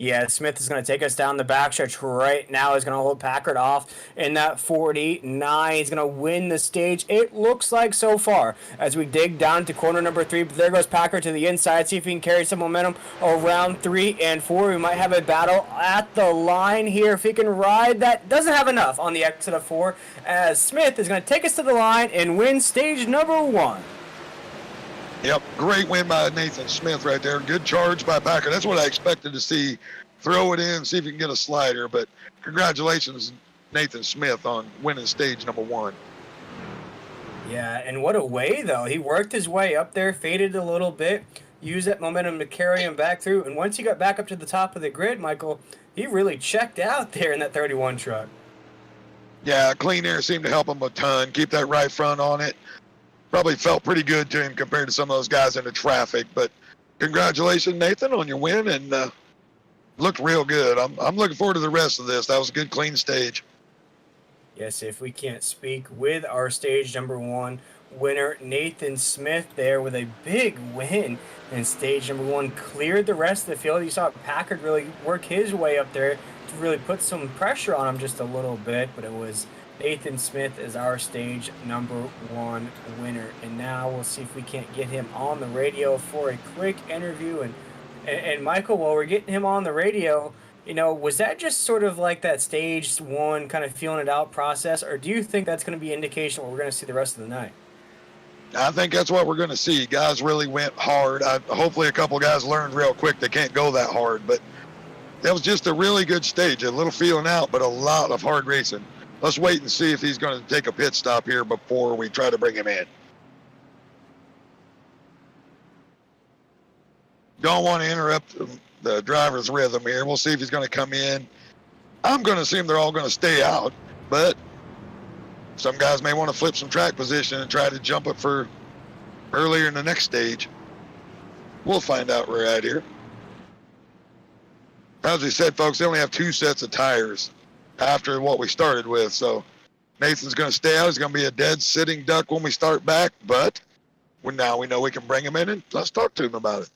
Yeah, Smith is going to take us down the backstretch right now. He's going to hold Packard off in that 49. He's going to win the stage, it looks like so far, as we dig down to corner number 3. But there goes Packard to the inside. See if he can carry some momentum around 3 and 4. We might have a battle at the line here. If he can ride that, doesn't have enough on the exit of 4, as Smith is going to take us to the line and win stage number 1. Yep, great win by Nathan Smith right there. Good charge by Packard. That's what I expected to see. Throw it in, see if you can get a slider. But congratulations, Nathan Smith, on winning stage number 1. Yeah, and what a way, though. He worked his way up there, faded a little bit, used that momentum to carry him back through. And once he got back up to the top of the grid, Michael, he really checked out there in that 31 truck. Yeah, clean air seemed to help him a ton. Keep that right front on it. Probably felt pretty good to him compared to some of those guys in the traffic. But congratulations, Nathan, on your win, and looked real good. I'm looking forward to the rest of this. That was a good, clean stage. Yes, if we can't speak with our stage number 1 winner, Nathan Smith, there with a big win in stage number 1. Cleared the rest of the field. You saw Packard really work his way up there to really put some pressure on him just a little bit, but it was Nathan Smith as our stage number 1 winner. And now we'll see if we can't get him on the radio for a quick interview. And Michael, while we're getting him on the radio, you know, was that just sort of like that stage 1 kind of feeling it out process, or do you think that's going to be indication of what we're going to see the rest of the night? I think that's what we're going to see. Guys really went hard. Hopefully a couple guys learned real quick they can't go that hard, but that was just a really good stage. A little feeling out, but a lot of hard racing. Let's wait and see if he's going to take a pit stop here before we try to bring him in. Don't want to interrupt the driver's rhythm here. We'll see if he's going to come in. I'm going to assume they're all going to stay out, but some guys may want to flip some track position and try to jump it for earlier in the next stage. We'll find out where we're at here. As we said, folks, they only have 2 sets of tires after what we started with. So Nathan's going to stay out. He's going to be a dead sitting duck when we start back, but now we know we can bring him in and let's talk to him about it.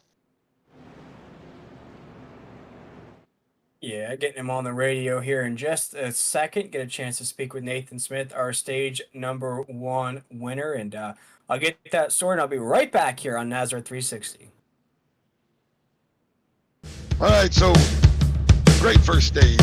Yeah, getting him on the radio here in just a second. Get a chance to speak with Nathan Smith, our stage number 1 winner. And I'll get that sorted. I'll be right back here on Nazareth 360. All right, so great first stage.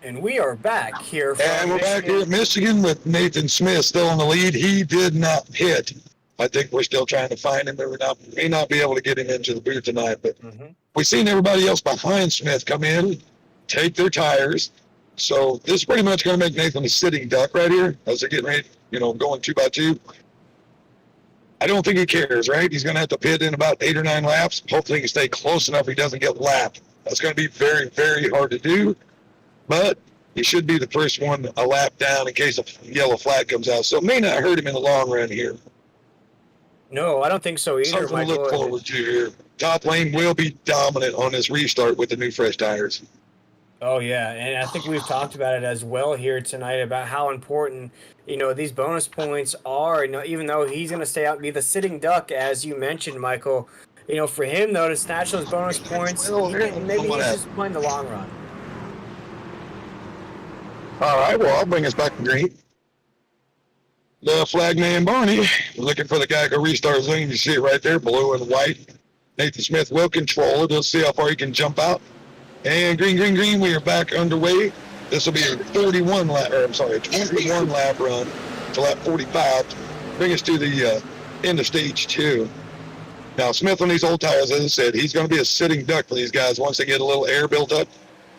And we are back here from And we're back here at Michigan with Nathan Smith still in the lead. He did not hit. I think we're still trying to find him. We may not be able to get him into the booth tonight, but we've seen everybody else behind Smith come in, take their tires. So this is pretty much going to make Nathan a sitting duck right here as they're getting ready, going 2 by 2. I don't think he cares, right? He's going to have to pit in about 8 or 9 laps. Hopefully he can stay close enough he doesn't get lapped. That's going to be very, very hard to do, but he should be the first one a lap down in case a yellow flag comes out. So it may not hurt him in the long run here. No, I don't think so either, Something to Michael. look forward to here. Top lane will be dominant on this restart with the new fresh tires. Oh, yeah, and I think we've talked about it as well here tonight about how important, these bonus points are. Even though he's going to stay out and be the sitting duck, as you mentioned, Michael, for him, though, to snatch those bonus points, maybe he's just playing the long run. All right, well, I'll bring us back to green. The flagman Barney looking for the guy who restart his lane. You see it right there, blue and white. Nathan Smith will control it. Let's see how far he can jump out. And green, green, green, we are back underway. This will be a 21 lap run to lap 45. Bring us to the end of stage 2. Now, Smith on these old tires, as I said, he's going to be a sitting duck for these guys once they get a little air built up.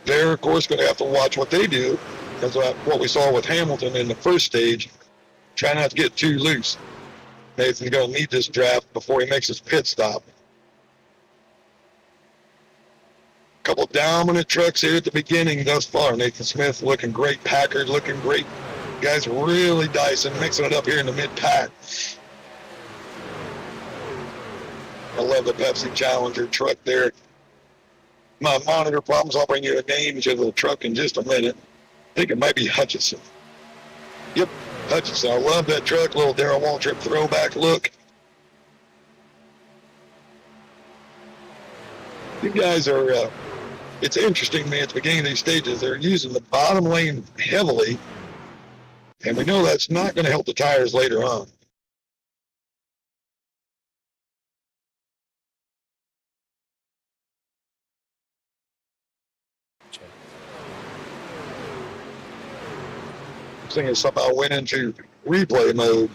They're, of course, going to have to watch what they do, because what we saw with Hamilton in the first stage. Try not to get too loose. Nathan's going to need this draft before he makes his pit stop. Couple dominant trucks here at the beginning thus far. Nathan Smith looking great. Packard looking great. Guys really dicing, mixing it up here in the mid-pack. I love the Pepsi Challenger truck there. My monitor problems, I'll bring you a name to the truck in just a minute. I think it might be Hutchinson. Yep, Hutchinson. I love that truck. Little Darrell Waltrip throwback look. You guys are, it's interesting, man, at the beginning of these stages, they're using the bottom lane heavily, and we know that's not going to help the tires later on. This thing is somehow went into replay mode.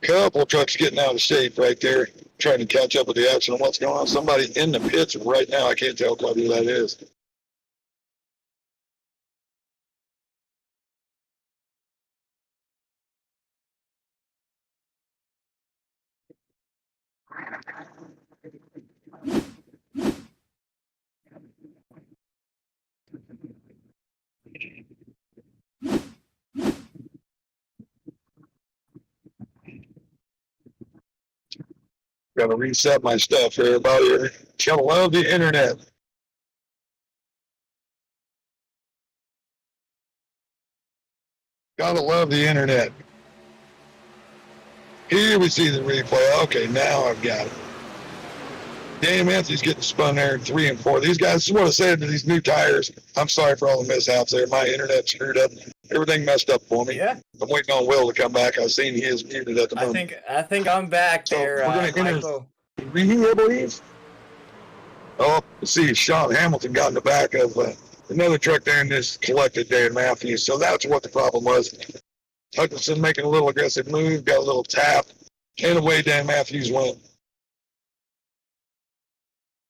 Couple trucks getting out of shape right there, trying to catch up with the action of what's going on. Somebody in the pits right now. I can't tell quite who that is. Gotta reset my stuff here, everybody. Gotta love the internet. Gotta love the internet. Here we see the replay. Okay, now I've got it. Dan Matthews getting spun there in 3 and 4. These guys, this is what I said to these new tires. I'm sorry for all the mishaps there. My internet screwed up. Everything messed up for me. Yeah. I'm waiting on Will to come back. I've seen he is muted at the moment. I think I'm back there, So we're gonna Michael. I believe. Oh, let's see, Sean Hamilton got in the back of another truck there and just collected Dan Matthews. So that's what the problem was. Hutchinson making a little aggressive move, got a little tap, and away Dan Matthews went.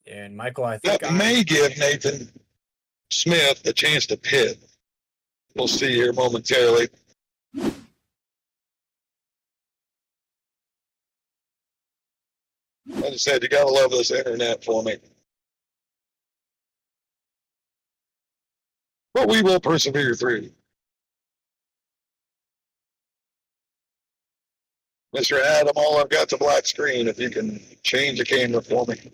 And Michael, I think That may give Nathan Smith a chance to pit. We'll see here momentarily. Like I said, you gotta love this internet for me. But we will persevere through. Mr. Adam, all I've got's a black screen. If you can change the camera for me.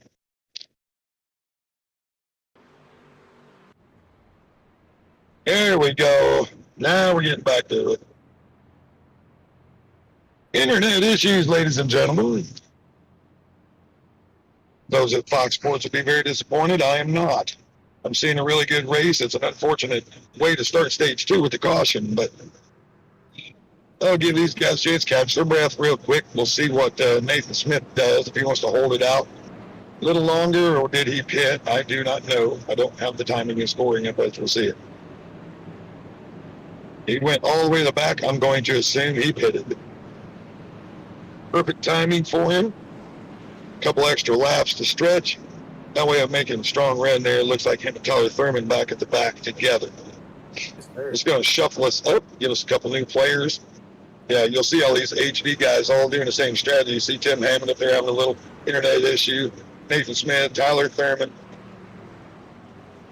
There we go. Now we're getting back to it. Internet issues, ladies and gentlemen. Those at Fox Sports would be very disappointed. I am not. I'm seeing a really good race. It's an unfortunate way to start stage 2 with the caution, but I'll give these guys a chance to catch their breath real quick. We'll see what Nathan Smith does, if he wants to hold it out a little longer, or did he pit? I do not know. I don't have the timing and scoring it, but we'll see it. He went all the way to the back. I'm going to assume he pitted. Perfect timing for him. Couple extra laps to stretch. That way I'm making a strong run there. It looks like him and Tyler Thurman back at the back together. Yes, sir. It's going to shuffle us up, give us a couple new players. Yeah, you'll see all these HD guys all doing the same strategy. You see Tim Hammond up there having a little internet issue. Nathan Smith, Tyler Thurman.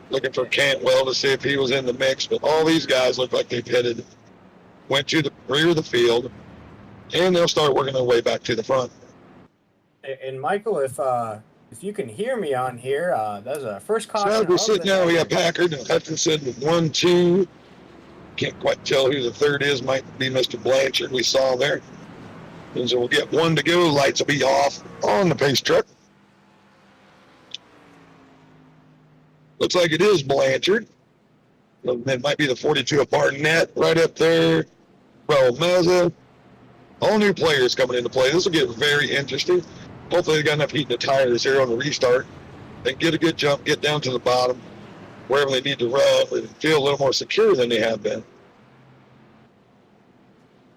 Looking for Cantwell to see if he was in the mix. But all these guys look like they've went to the rear of the field, and they'll start working their way back to the front. And Michael, if you can hear me on here, there's a first caution. So we're sitting now. We got Packard and Hutchinson with 1, 2. Can't quite tell who the third is. Might be Mr. Blanchard we saw there. And so we'll get 1 to go. Lights will be off on the pace truck. Looks like it is Blanchard. It might be the 42 of Barnett right up there. Well, Meza. All new players coming into play. This will get very interesting. Hopefully they got enough heat in the tires here on the restart. They get a good jump, get down to the bottom, wherever they need to run, and feel a little more secure than they have been.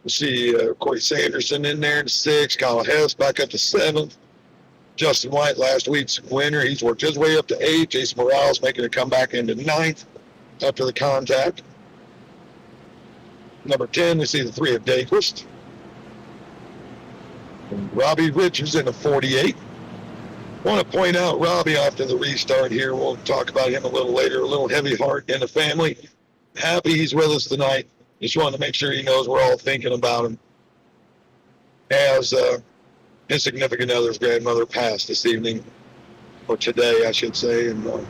We see Corey Sanderson in there in 6, Kyle Hess back up to 7th. Justin White, last week's winner, he's worked his way up to 8. Jason Morales making a comeback into 9th after the contact. Number 10, we see the 3 of Daquist. Robbie Richards in the 48. Want to point out Robbie after the restart here. We'll talk about him a little later. A little heavy heart in the family. Happy he's with us tonight. Just wanted to make sure he knows we're all thinking about him. As his significant other's grandmother passed this evening, or today, I should say. And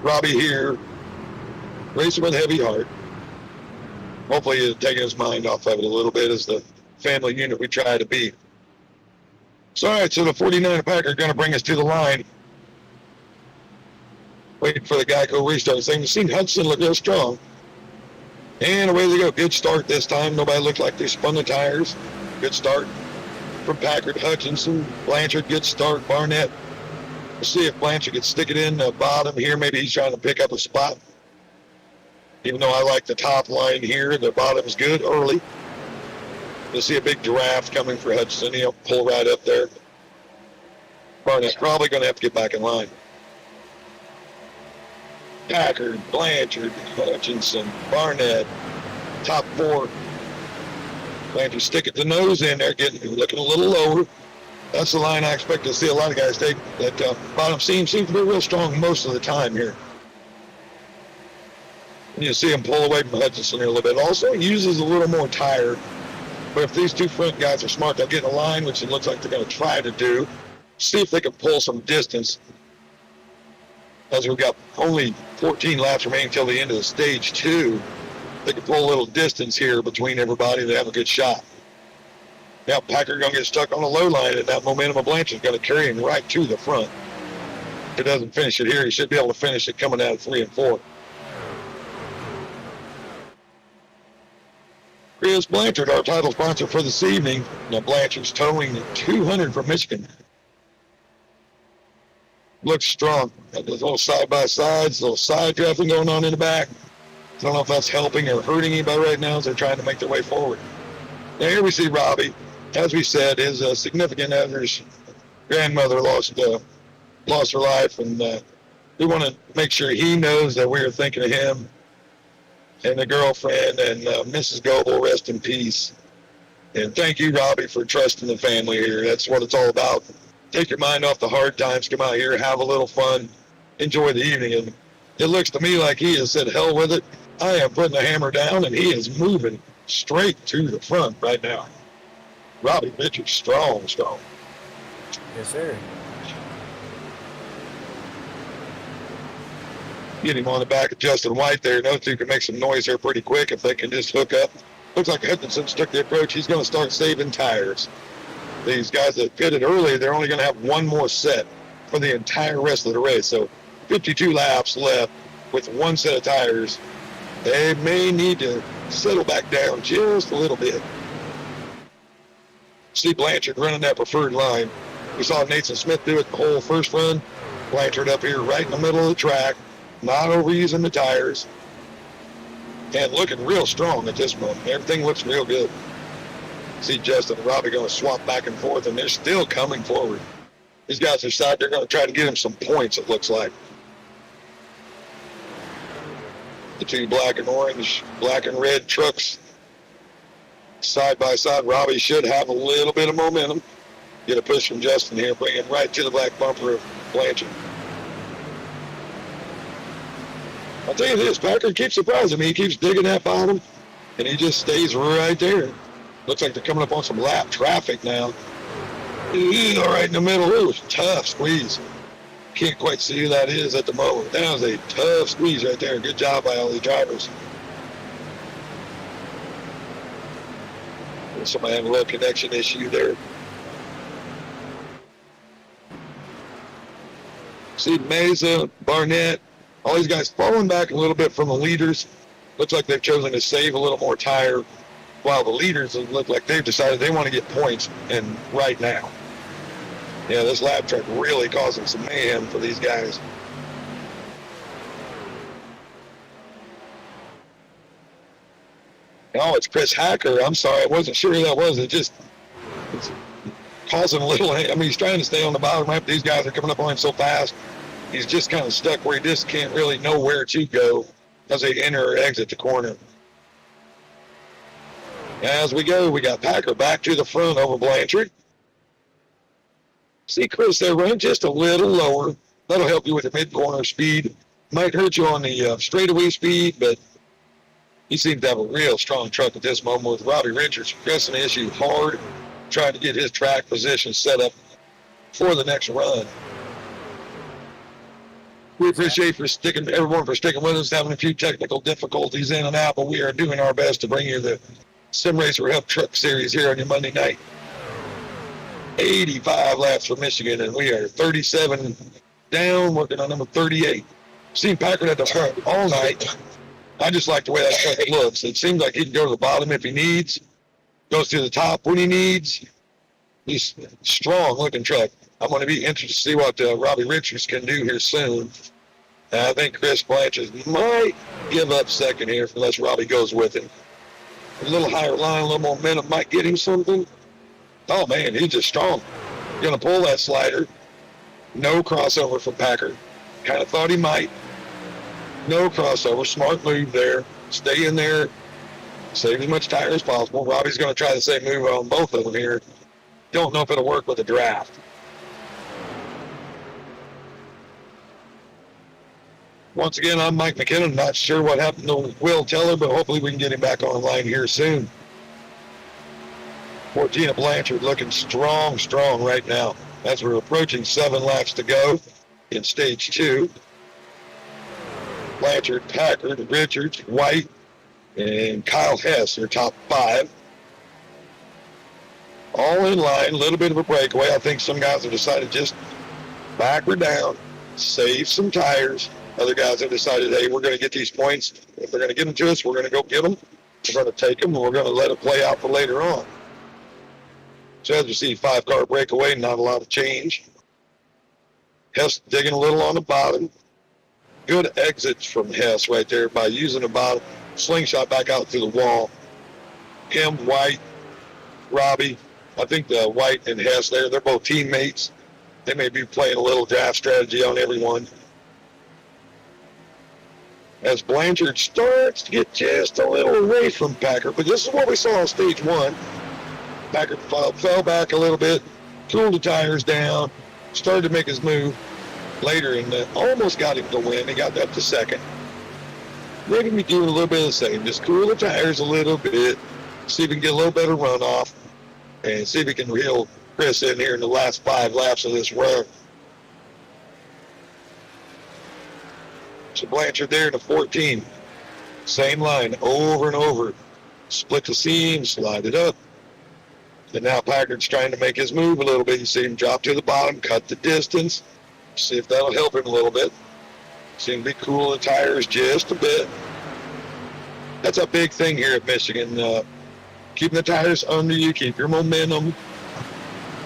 Robbie here, racing with a heavy heart. Hopefully he's taking his mind off of it a little bit as the family unit we try to be. So, all right, so the 49 Packer are going to bring us to the line. Waiting for the Geico restart thing. We've seen Hudson look real strong. And away they go. Good start this time. Nobody looked like they spun the tires. Good start from Packard. Hutchinson. Blanchard, good start. Barnett. We'll see if Blanchard can stick it in the bottom here. Maybe he's trying to pick up a spot. Even though I like the top line here, the bottom's good early. You'll see a big draft coming for Hutchinson. He'll pull right up there. Barnett's probably going to have to get back in line. Packard, Blanchard, Hutchinson, Barnett, top 4. Blanchard sticking the nose in there, looking a little lower. That's the line I expect to see a lot of guys take. That bottom seam seems to be real strong most of the time here. And you see him pull away from Hutchinson here a little bit. Also, he uses a little more tire. But if these two front guys are smart, they'll get in a line, which it looks like they're going to try to do. See if they can pull some distance. As we've got only 14 laps remaining until the end of the stage 2. They can pull a little distance here between everybody. They have a good shot. Now Packard going to get stuck on the low line, and that momentum of Blanchard is going to carry him right to the front. If it doesn't finish it here, he should be able to finish it coming out of 3 and 4. Chris Blanchard, our title sponsor for this evening. Now Blanchard's towing 200 from Michigan. Looks strong. Got those little side-by-sides, little side drafting going on in the back. I don't know if that's helping or hurting anybody right now as they're trying to make their way forward. Now here we see Robbie. As we said, his significant other's grandmother lost her life, and we want to make sure he knows that we are thinking of him and the girlfriend, and Mrs. Goebel, rest in peace. And thank you, Robbie, for trusting the family here. That's what it's all about. Take your mind off the hard times, come out here, have a little fun, enjoy the evening. And it looks to me like he has said, hell with it. I am putting the hammer down, and he is moving straight to the front right now. Robbie Richards, strong. Yes, sir. Get him on the back of Justin White there. Those two can make some noise here pretty quick if they can just hook up. Looks like Hutchinson's took the approach. He's going to start saving tires. These guys that pitted early, they're only going to have one more set for the entire rest of the race. So 52 laps left with one set of tires. They may need to settle back down just a little bit. See Blanchard running that preferred line. We saw Nathan Smith do it the whole first run. Blanchard up here right in the middle of the track, not overusing the tires, and looking real strong at this moment. Everything looks real good. See Justin and Robbie going to swap back and forth, and they're still coming forward. These guys decide they're going to try to get him some points, it looks like. The two black and red trucks side by side. Robbie should have a little bit of momentum. Get a push from Justin here, bring him right to the black bumper of Blanchard. I'll tell you this, Packard keeps surprising me. He keeps digging that bottom, and he just stays right there. Looks like they're coming up on some lap traffic now. Ooh, all right in the middle. It was a tough squeeze. Can't quite see who that is at the moment. That was a tough squeeze right there. Good job by all the drivers. Somebody having a little connection issue there. See Mesa, Barnett, all these guys falling back a little bit from the leaders. Looks like they've chosen to save a little more tire, while the leaders look like they've decided they want to get points, and right now. Yeah, this lap track really causing some mayhem for these guys. Oh, it's Chris Hacker. I'm sorry, I wasn't sure who that was. It's causing a little, I mean, he's trying to stay on the bottom ramp. These guys are coming up on him so fast. He's just kind of stuck where he just can't really know where to go as they enter or exit the corner. As we go, we got Packer back to the front over Blanchard. See Chris there running just a little lower. That'll help you with the mid-corner speed. Might hurt you on the straightaway speed, but he seems to have a real strong truck at this moment with Robbie Richards pressing the issue hard, trying to get his track position set up for the next run. We appreciate everyone for sticking with us, having a few technical difficulties in and out, but we are doing our best to bring you the Sim Racer Hub Truck Series here on your Monday night. 85 laps for Michigan, and we are 37 down, working on number 38. Seen Packard at the front all night. I just like the way that truck looks. It seems like he can go to the bottom if he needs, goes to the top when he needs. He's a strong-looking truck. I'm going to be interested to see what Robbie Richards can do here soon. I think Chris Blanchard might give up second here unless Robbie goes with him. A little higher line, a little more momentum might get him something. Oh, man, he's just strong. Going to pull that slider. No crossover from Packard. Kind of thought he might. No crossover. Smart move there. Stay in there. Save as much tire as possible. Robbie's going to try the same move on both of them here. Don't know if it'll work with the draft. Once again, I'm Mike McKinnon. Not sure what happened to Will Teller, but hopefully we can get him back online here soon. 14 Blanchard looking strong right now. As we're approaching 7 laps to go in stage 2. Blanchard, Packard, Richards, White, and Kyle Hess are top 5. All in line, a little bit of a breakaway. I think some guys have decided just backward down, save some tires. Other guys have decided, hey, we're going to get these points. If they're going to give them to us, we're going to go get them. We're going to take them, and we're going to let it play out for later on. So as you see, 5-car breakaway, not a lot of change. Hess digging a little on the bottom. Good exits from Hess right there by using the bottom. Slingshot back out to the wall. Him, White, Robbie. I think the White and Hess there, they're both teammates. They may be playing a little draft strategy on everyone. As Blanchard starts to get just a little away from Packard, but this is what we saw on stage 1. Packard fell back a little bit, cooled the tires down, started to make his move later, and almost got him to win. He got up to second. Maybe we do a little bit of the same. Just cool the tires a little bit, see if we can get a little better runoff, and see if we can reel Chris in here in the last 5 laps of this run. So Blanchard there in the 14. Same line over and over. Split the seam, slide it up. And now Packard's trying to make his move a little bit. You see him drop to the bottom, cut the distance. See if that'll help him a little bit. See him be cool the tires just a bit. That's a big thing here at Michigan. Keeping the tires under you, keep your momentum.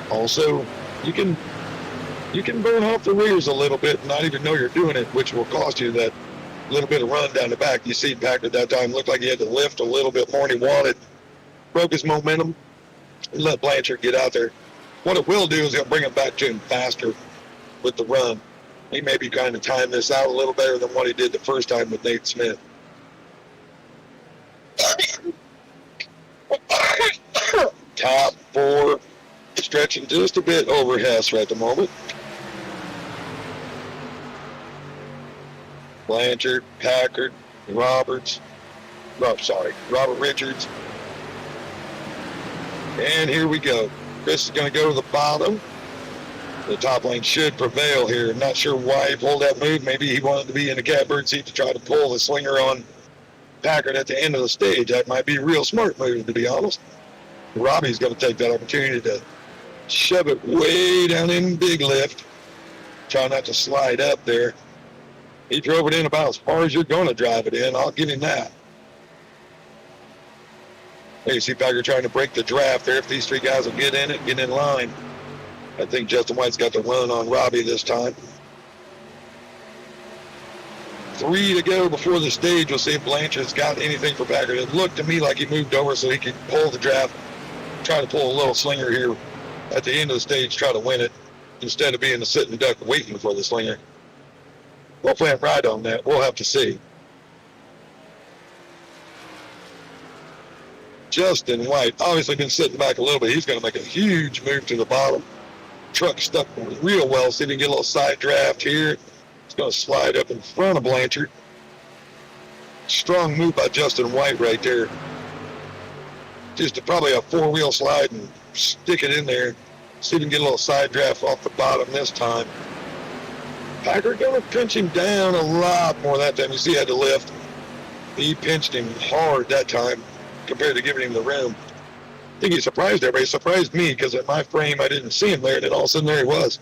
Also, you can burn off the rears a little bit and not even know you're doing it, which will cost you that little bit of run down the back. You see Packard that time looked like he had to lift a little bit more than he wanted. Broke his momentum and let Blanchard get out there. What it will do is it'll bring him back to him faster with the run. He may be trying to time this out a little better than what he did the first time with Nate Smith. top 4 stretching just a bit over Hess right at the moment. Blanchard, Packard, Robert Richards. And here we go. Chris is going to go to the bottom. The top lane should prevail here. I'm not sure why he pulled that move. Maybe he wanted to be in the catbird seat to try to pull the slinger on Packard at the end of the stage. That might be a real smart move, to be honest. Robbie's going to take that opportunity to shove it way down in big lift. Try not to slide up there. He drove it in about as far as you're going to drive it in. I'll give him that. There you see Packard trying to break the draft there. If these 3 guys will get in it, get in line. I think Justin White's got the run on Robbie this time. 3 to go before the stage. We'll see if Blanchard's got anything for Packard. It looked to me like he moved over so he could pull the draft, try to pull a little slinger here at the end of the stage, try to win it, instead of being a sitting duck waiting for the slinger. We'll plan right on that. We'll have to see. Justin White, obviously been sitting back a little bit. He's going to make a huge move to the bottom. Truck stuck real well. See if he can get a little side draft here. It's going to slide up in front of Blanchard. Strong move by Justin White right there. Just probably a 4-wheel slide and stick it in there. See if he can get a little side draft off the bottom this time. Packard going to pinch him down a lot more that time. You see he had to lift. He pinched him hard that time compared to giving him the room. I think he surprised everybody. He surprised me because at my frame I didn't see him there, and then all of a sudden there he was.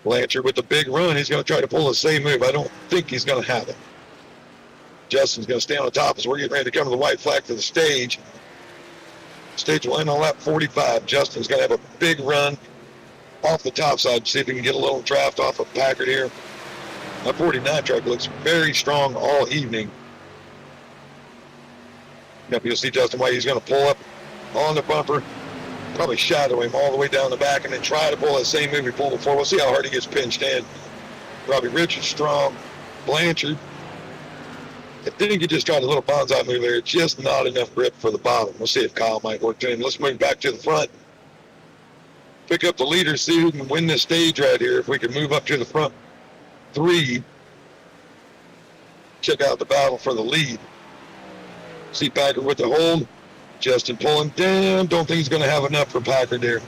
Blanchard with the big run. He's going to try to pull the same move. I don't think he's going to have it. Justin's going to stay on the top as we're getting ready to come to the white flag for the stage. Stage will end on lap 45. Justin's going to have a big run off the top side. See if he can get a little draft off of Packard here. That 49 truck looks very strong all evening. Yep, you'll see Justin White. He's going to pull up on the bumper, probably shadow him all the way down the back, and then try to pull that same move he pulled before. We'll see how hard he gets pinched in. Robbie Richards strong. Blanchard, I think he just tried a little bonsai move there. Just not enough grip for the bottom. We'll see if Kyle might work to him. Let's move back to the front. Pick up the leader, see who can win this stage right here. If we can move up to the front 3. Check out the battle for the lead. See Packard with the hold. Justin pulling down. Don't think he's going to have enough for Packard there.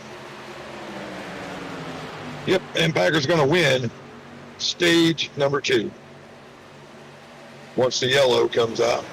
Yep, and Packard's going to win stage number 2 once the yellow comes out.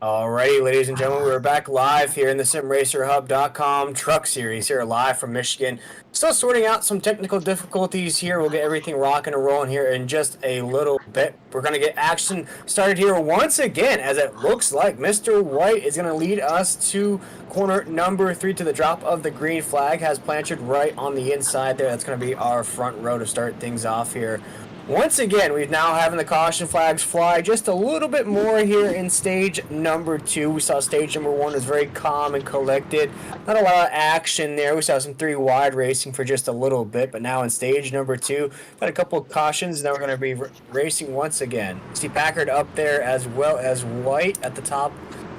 Alrighty, ladies and gentlemen, we're back live here in the SimRacerHub.com Truck Series here live from Michigan. Still sorting out some technical difficulties here. We'll get everything rocking and rolling here in just a little bit. We're going to get action started here once again, as it looks like Mr. White is going to lead us to corner number 3 to the drop of the green flag. Has Blanchard right on the inside there. That's going to be our front row to start things off here. Once again, we're now having the caution flags fly just a little bit more here in stage number 2. We saw stage number 1 was very calm and collected. Not a lot of action there. We saw some 3 wide racing for just a little bit, but now in stage number 2, got a couple of cautions. Now we're going to be racing once again. See Packard up there as well as White at the top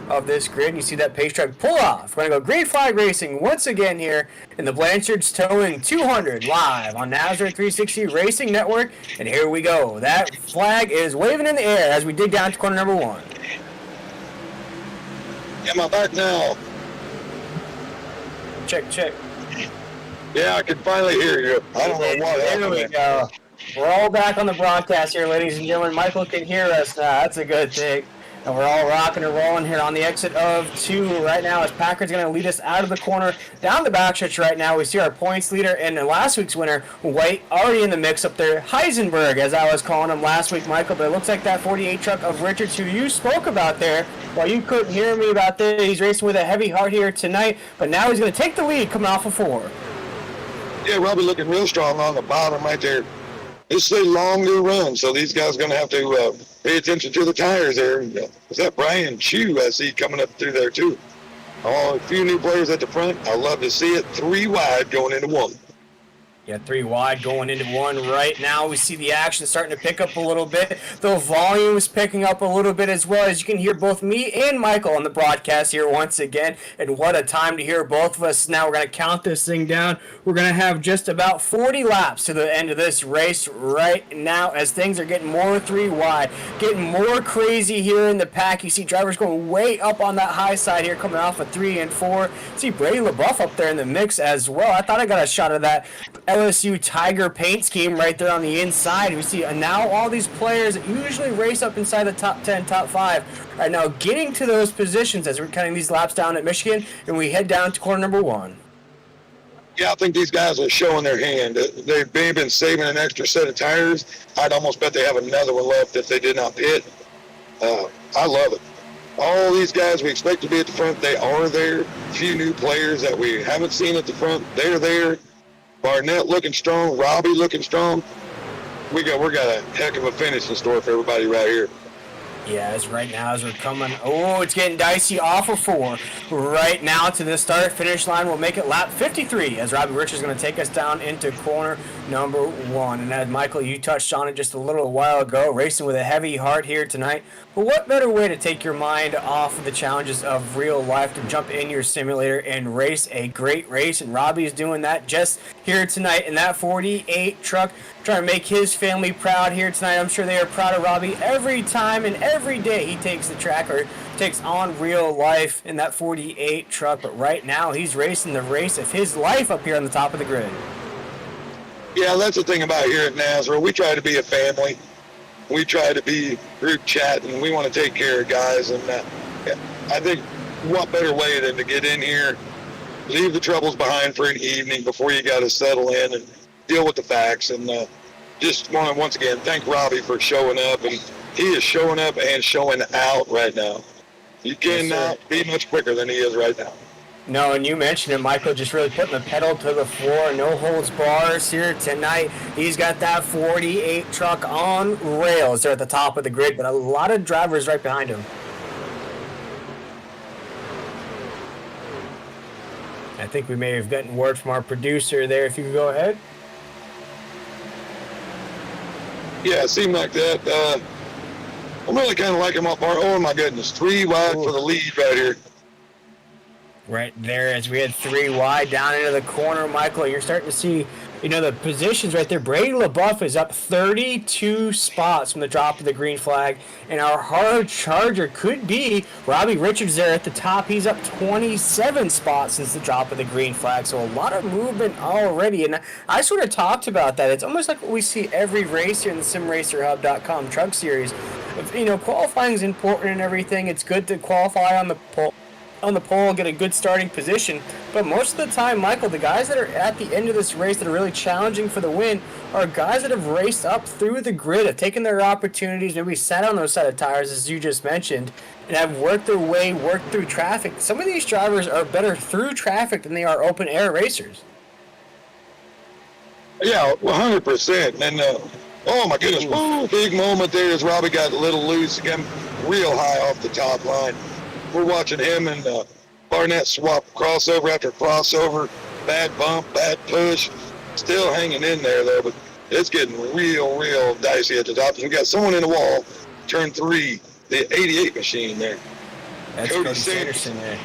of this grid. You see that pace truck pull off. We're going to go green flag racing once again here in the Blanchards Towing 200 live on Nazareth 360 Racing Network. And here we go. That flag is waving in the air as we dig down to corner number 1. Am I back now? Check, check. Yeah, I can finally hear you. I don't know what happened. There we go. We're all back on the broadcast here, ladies and gentlemen. Michael can hear us now. That's a good thing. And we're all rocking and rolling here on the exit of 2 right now as Packard's going to lead us out of the corner down the backstretch right now. We see our points leader and last week's winner, White, already in the mix up there. Heisenberg, as I was calling him last week, Michael. But it looks like that 48 truck of Richards, who you spoke about there, while you couldn't hear me about there, he's racing with a heavy heart here tonight. But now he's going to take the lead coming off of 4. Yeah, Robbie looking real strong on the bottom right there. This is a long new run, so these guys are going to have to pay attention to the tires there. Is that Brian Chu I see coming up through there too? Oh, a few new players at the front. I love to see it. 3 wide going into 1. Yeah, 3 wide going into 1 right now. We see the action starting to pick up a little bit. The volume is picking up a little bit as well, as you can hear both me and Michael on the broadcast here once again. And what a time to hear both of us. Now we're going to count this thing down. We're going to have just about 40 laps to the end of this race right now as things are getting more 3 wide, getting more crazy here in the pack. You see drivers going way up on that high side here, coming off of 3 and 4. See Brady LaBeouf up there in the mix as well. I thought I got a shot of that LSU Tiger paint scheme right there on the inside. We see now all these players that usually race up inside the top 10, top 5 right now getting to those positions as we're cutting these laps down at Michigan, and we head down to corner number 1. Yeah, I think these guys are showing their hand. They've been saving an extra set of tires. I'd almost bet they have another one left if they did not pit. I love it. All these guys we expect to be at the front, they are there. A few new players that we haven't seen at the front, they're there. Barnett looking strong, Robbie looking strong. We got a heck of a finish in store for everybody right here. Yeah, as right now as we're coming, it's getting dicey off of 4. Right now to the start-finish line, we'll make it lap 53 as Robbie Rich is going to take us down into corner number 1. And as Michael, you touched on it just a little while ago, racing with a heavy heart here tonight. But what better way to take your mind off of the challenges of real life to jump in your simulator and race a great race? And Robbie is doing that just here tonight in that 48 truck, trying to make his family proud here tonight. I'm sure they are proud of Robbie every time and every day he takes the track or takes on real life in that 48 truck. But right now he's racing the race of his life up here on the top of the grid. Yeah, that's the thing about here at Nazareth. We try to be a family. We try to be group chat, and we want to take care of guys. And I think what better way than to get in here, leave the troubles behind for an evening before you got to settle in and deal with the facts. And just want to once again thank Robbie for showing up, and he is showing up and showing out right now. You cannot be much quicker than he is right now. No, and you mentioned it, Michael, just really putting the pedal to the floor, no holds bars here tonight. He's got that 48 truck on rails there at the top of the grid, but a lot of drivers right behind him. I think we may have gotten word from our producer there. If you could go ahead. Yeah, it seemed like that. I'm really kind of liking my part. Oh, my goodness. 3 wide for the lead right here. Right there as we had 3 wide down into the corner, Michael. You're starting to see You know, the positions right there, Brady LaBeouf is up 32 spots from the drop of the green flag, and our hard charger could be Robbie Richards there at the top. He's up 27 spots since the drop of the green flag, so a lot of movement already, and I sort of talked about that. It's almost like what we see every race here in the SimRacerHub.com Truck Series. You know, qualifying is important and everything. It's good to qualify on the pole, get a good starting position. But most of the time, Michael, the guys that are at the end of this race that are really challenging for the win are guys that have raced up through the grid, have taken their opportunities, maybe sat on those set of tires, as you just mentioned, and have worked their way, worked through traffic. Some of these drivers are better through traffic than they are open air racers. Yeah, 100%. And oh my goodness, woo, big moment there as Robbie got a little loose again, real high off the top line. We're watching him and Barnett swap crossover after crossover, bad bump, bad push, still hanging in there though, but it's getting real dicey at the top. We got someone in the wall, turn 3, the 88 machine there. That's Cody Sanderson there.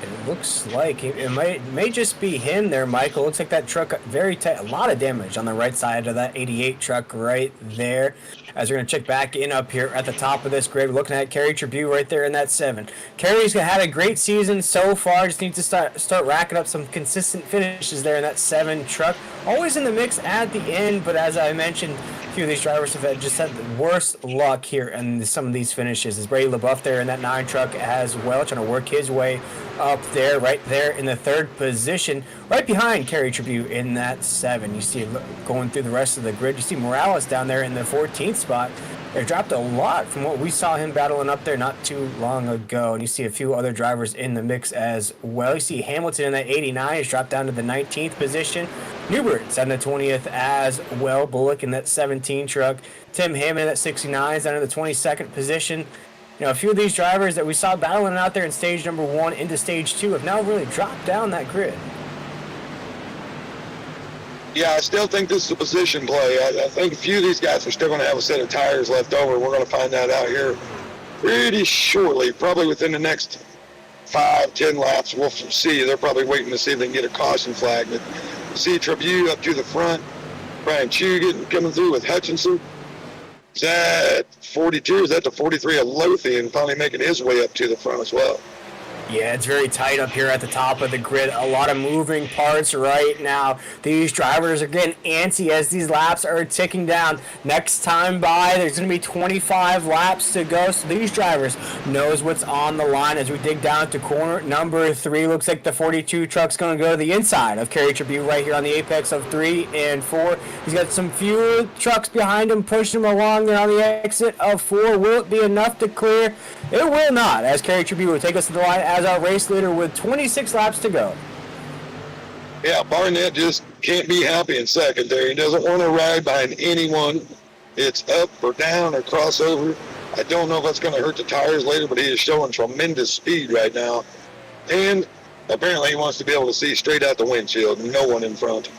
It looks like it may just be him there, Michael. Looks like that truck very tight. A lot of damage on the right side of that 88 truck right there. As we're going to check back in up here at the top of this grid, we're looking at Kerry Tribune right there in that 7. Kerry's had a great season so far. Just needs to start racking up some consistent finishes there in that 7 truck. Always in the mix at the end, but as I mentioned, a few of these drivers have had the worst luck here in some of these finishes. Is Brady LaBeouf there in that 9 truck as well, trying to work his way up there, right there in the 3rd position, right behind Kerry Tribune in that 7. You see going through the rest of the grid. You see Morales down there in the 14th spot. They dropped a lot from what we saw him battling up there not too long ago. And you see a few other drivers in the mix as well. You see Hamilton in that 89 has dropped down to the 19th position. Newbert's on the 20th as well. Bullock in that 17 truck. Tim Hammond in that 69 is down in the 22nd position. You know, a few of these drivers that we saw battling out there in stage number 1 into stage 2 have now really dropped down that grid. Yeah, I still think this is a position play. I think a few of these guys are still going to have a set of tires left over. We're going to find that out here pretty shortly, probably within the next 5-10 laps. We'll see. They're probably waiting to see if they can get a caution flag. But see Tribune up to the front. Brian Chew coming through with Hutchinson. Is that 42? Is that the 43 of Lothian finally making his way up to the front as well? Yeah, it's very tight up here at the top of the grid. A lot of moving parts right now. These drivers are getting antsy as these laps are ticking down. Next time by, there's going to be 25 laps to go. So these drivers knows what's on the line as we dig down to corner number 3. Looks like the 42 truck's going to go to the inside of Kerry Tribune right here on the apex of 3 and 4. He's got some fewer trucks behind him pushing him along there on the exit of 4. Will it be enough to clear? It will not, as Kerry Tribune will take us to the line as our race leader with 26 laps to go. Yeah, Barnett just can't be happy in second there. He doesn't want to ride behind anyone. It's up or down or crossover. I don't know if that's going to hurt the tires later, but he is showing tremendous speed right now. And apparently he wants to be able to see straight out the windshield, no one in front.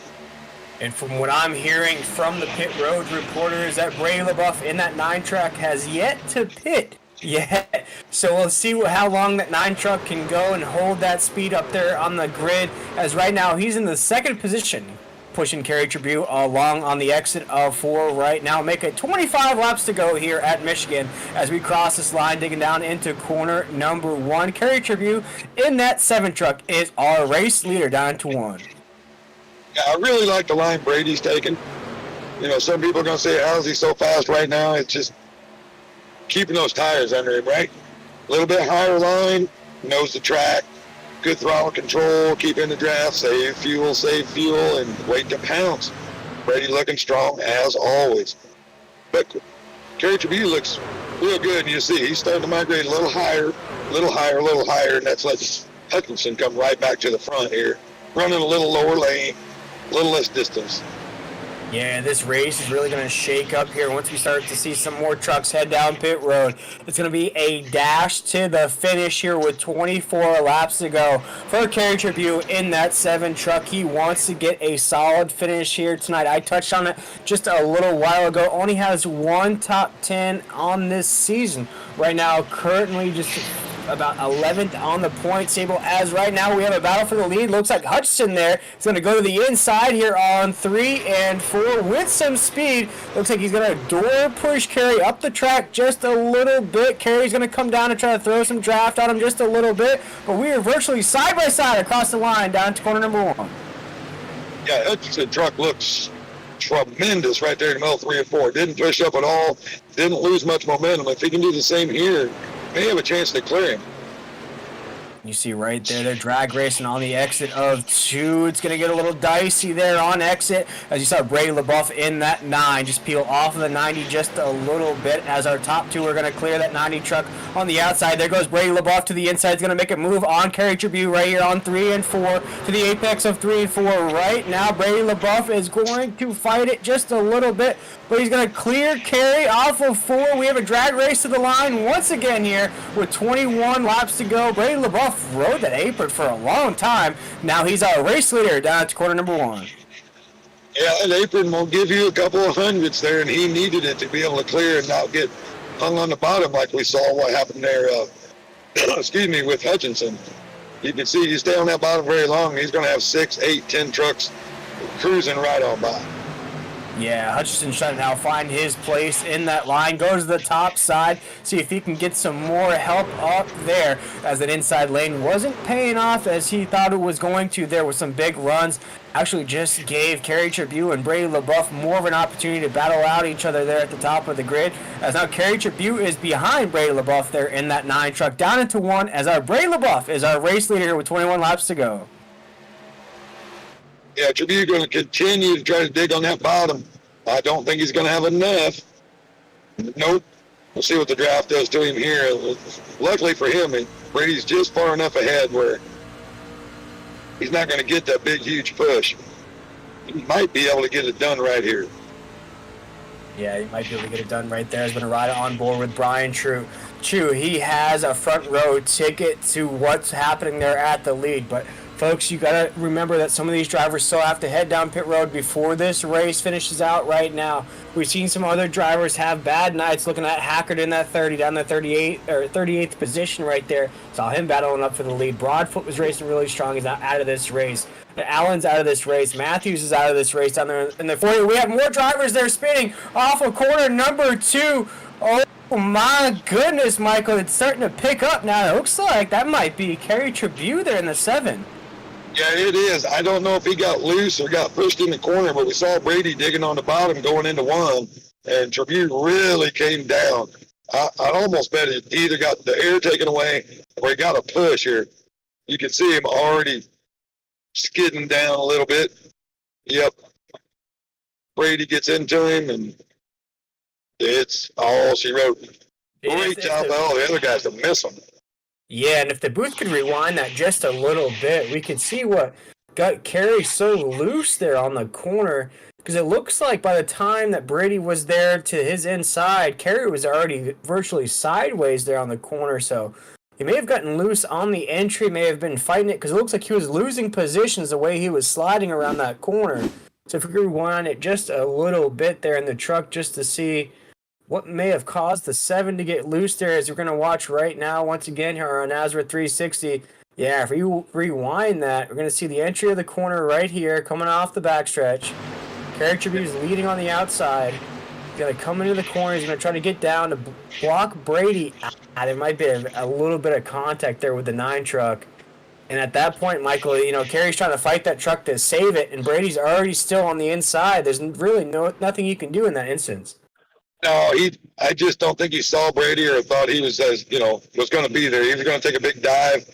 And from what I'm hearing from the pit road reporters, that Brady LaBeouf in that 9 truck has yet to pit. Yeah, so we'll see how long that 9 truck can go and hold that speed up there on the grid, as right now he's in the 2nd position, pushing Kerry Tribune along on the exit of 4 right now. Make it 25 laps to go here at Michigan as we cross this line, digging down into corner number 1. Kerry Tribune in that 7 truck is our race leader down to 1. Yeah, I really like the line Brady's taking. You know, some people are going to say, how is he so fast right now? It's just keeping those tires under him, right? A little bit higher line, knows the track, good throttle control, keep in the draft, save fuel, and wait to pounce. Brady looking strong as always. But Kerry Tribune looks real good, and you see he's starting to migrate a little higher, and that's letting Hutchinson come right back to the front here, running a little lower lane, a little less distance. Yeah, this race is really going to shake up here once we start to see some more trucks head down pit road. It's going to be a dash to the finish here with 24 laps to go for Kerry Tribune in that 7 truck. He wants to get a solid finish here tonight. I touched on it just a little while ago. Only has 1 top 10 on this season. Right now, currently just about 11th on the point table. As right now we have a battle for the lead. Looks like Hutchinson there is going to go to the inside here on 3 and 4 with some speed. Looks like he's going to door push Kerry up the track just a little bit. Kerry's going to come down and try to throw some draft on him just a little bit. But we are virtually side by side across the line down to corner number 1. Yeah, Hutchinson truck looks tremendous right there in the middle 3 and 4. Didn't push up at all. Didn't lose much momentum. If he can do the same here, may have a chance to clear him. You see right there, they're drag racing on the exit of 2. It's going to get a little dicey there on exit. As you saw Brady LaBeouf in that 9. Just peel off of the 90 just a little bit as our top 2 are going to clear that 90 truck on the outside. There goes Brady LaBeouf to the inside. He's going to make a move on Kerry Tribute right here on 3 and 4 to the apex of 3 and 4. Right now, Brady LaBeouf is going to fight it just a little bit, but he's going to clear Kerry off of 4. We have a drag race to the line once again here with 21 laps to go. Brady LaBeouf rode that apron for a long time. Now he's our race leader down at corner number 1. Yeah, that apron will give you a couple of hundreds there, and he needed it to be able to clear and not get hung on the bottom like we saw what happened there, excuse me, with Hutchinson. You can see you stay on that bottom very long, he's going to have 6, 8, 10 trucks cruising right on by. Yeah, Hutchinson's trying to now find his place in that line. Goes to the top side, see if he can get some more help up there, as that inside lane wasn't paying off as he thought it was going to. There with some big runs. Actually just gave Kerry Tribute and Brady LaBeouf more of an opportunity to battle out each other there at the top of the grid. As now Kerry Tribute is behind Brady LaBeouf there in that 9 truck, down into 1, as our Brady LaBeouf is our race leader with 21 laps to go. Yeah, Tribute going to continue to try to dig on that bottom. I don't think he's going to have enough. Nope. We'll see what the draft does to him here. Luckily for him, Brady's just far enough ahead where he's not going to get that big, huge push. He might be able to get it done right here. Yeah, he might be able to get it done right there. He's going to ride on board with Brian True. He has a front row ticket to what's happening there at the lead, but folks, you got to remember that some of these drivers still have to head down pit road before this race finishes out right now. We've seen some other drivers have bad nights. Looking at Hackard in that 30, down the 38th position right there. Saw him battling up for the lead. Broadfoot was racing really strong. He's not out of this race. Allen's out of this race. Matthews is out of this race down there in the 40. We have more drivers there spinning off of corner number 2. Oh my goodness, Michael. It's starting to pick up now. It looks like that might be Kerry Tribute there in the 7. Yeah, it is. I don't know if he got loose or got pushed in the corner, but we saw Brady digging on the bottom going into 1, and Tribute really came down. I'd almost bet he either got the air taken away or he got a push here. You can see him already skidding down a little bit. Yep. Brady gets into him, and it's all she wrote. Great job by all the other guys to miss him. Yeah, and if the booth could rewind that just a little bit, we could see what got Kerry so loose there on the corner, because it looks like by the time that Brady was there to his inside, Kerry was already virtually sideways there on the corner, so he may have gotten loose on the entry, may have been fighting it, because it looks like he was losing positions the way he was sliding around that corner. So if we could rewind it just a little bit there in the truck just to see what may have caused the 7 to get loose there, as we're going to watch right now once again here on Nazareth 360. Yeah, if you rewind that, we're going to see the entry of the corner right here coming off the backstretch. Kerry Tribute is leading on the outside. He's going to come into the corner. He's going to try to get down to block Brady. There might be a little bit of contact there with the 9 truck. And at that point, Michael, Kerry's trying to fight that truck to save it, and Brady's already still on the inside. There's really nothing you can do in that instance. No, I just don't think he saw Brady or thought he was was going to be there. He was going to take a big dive,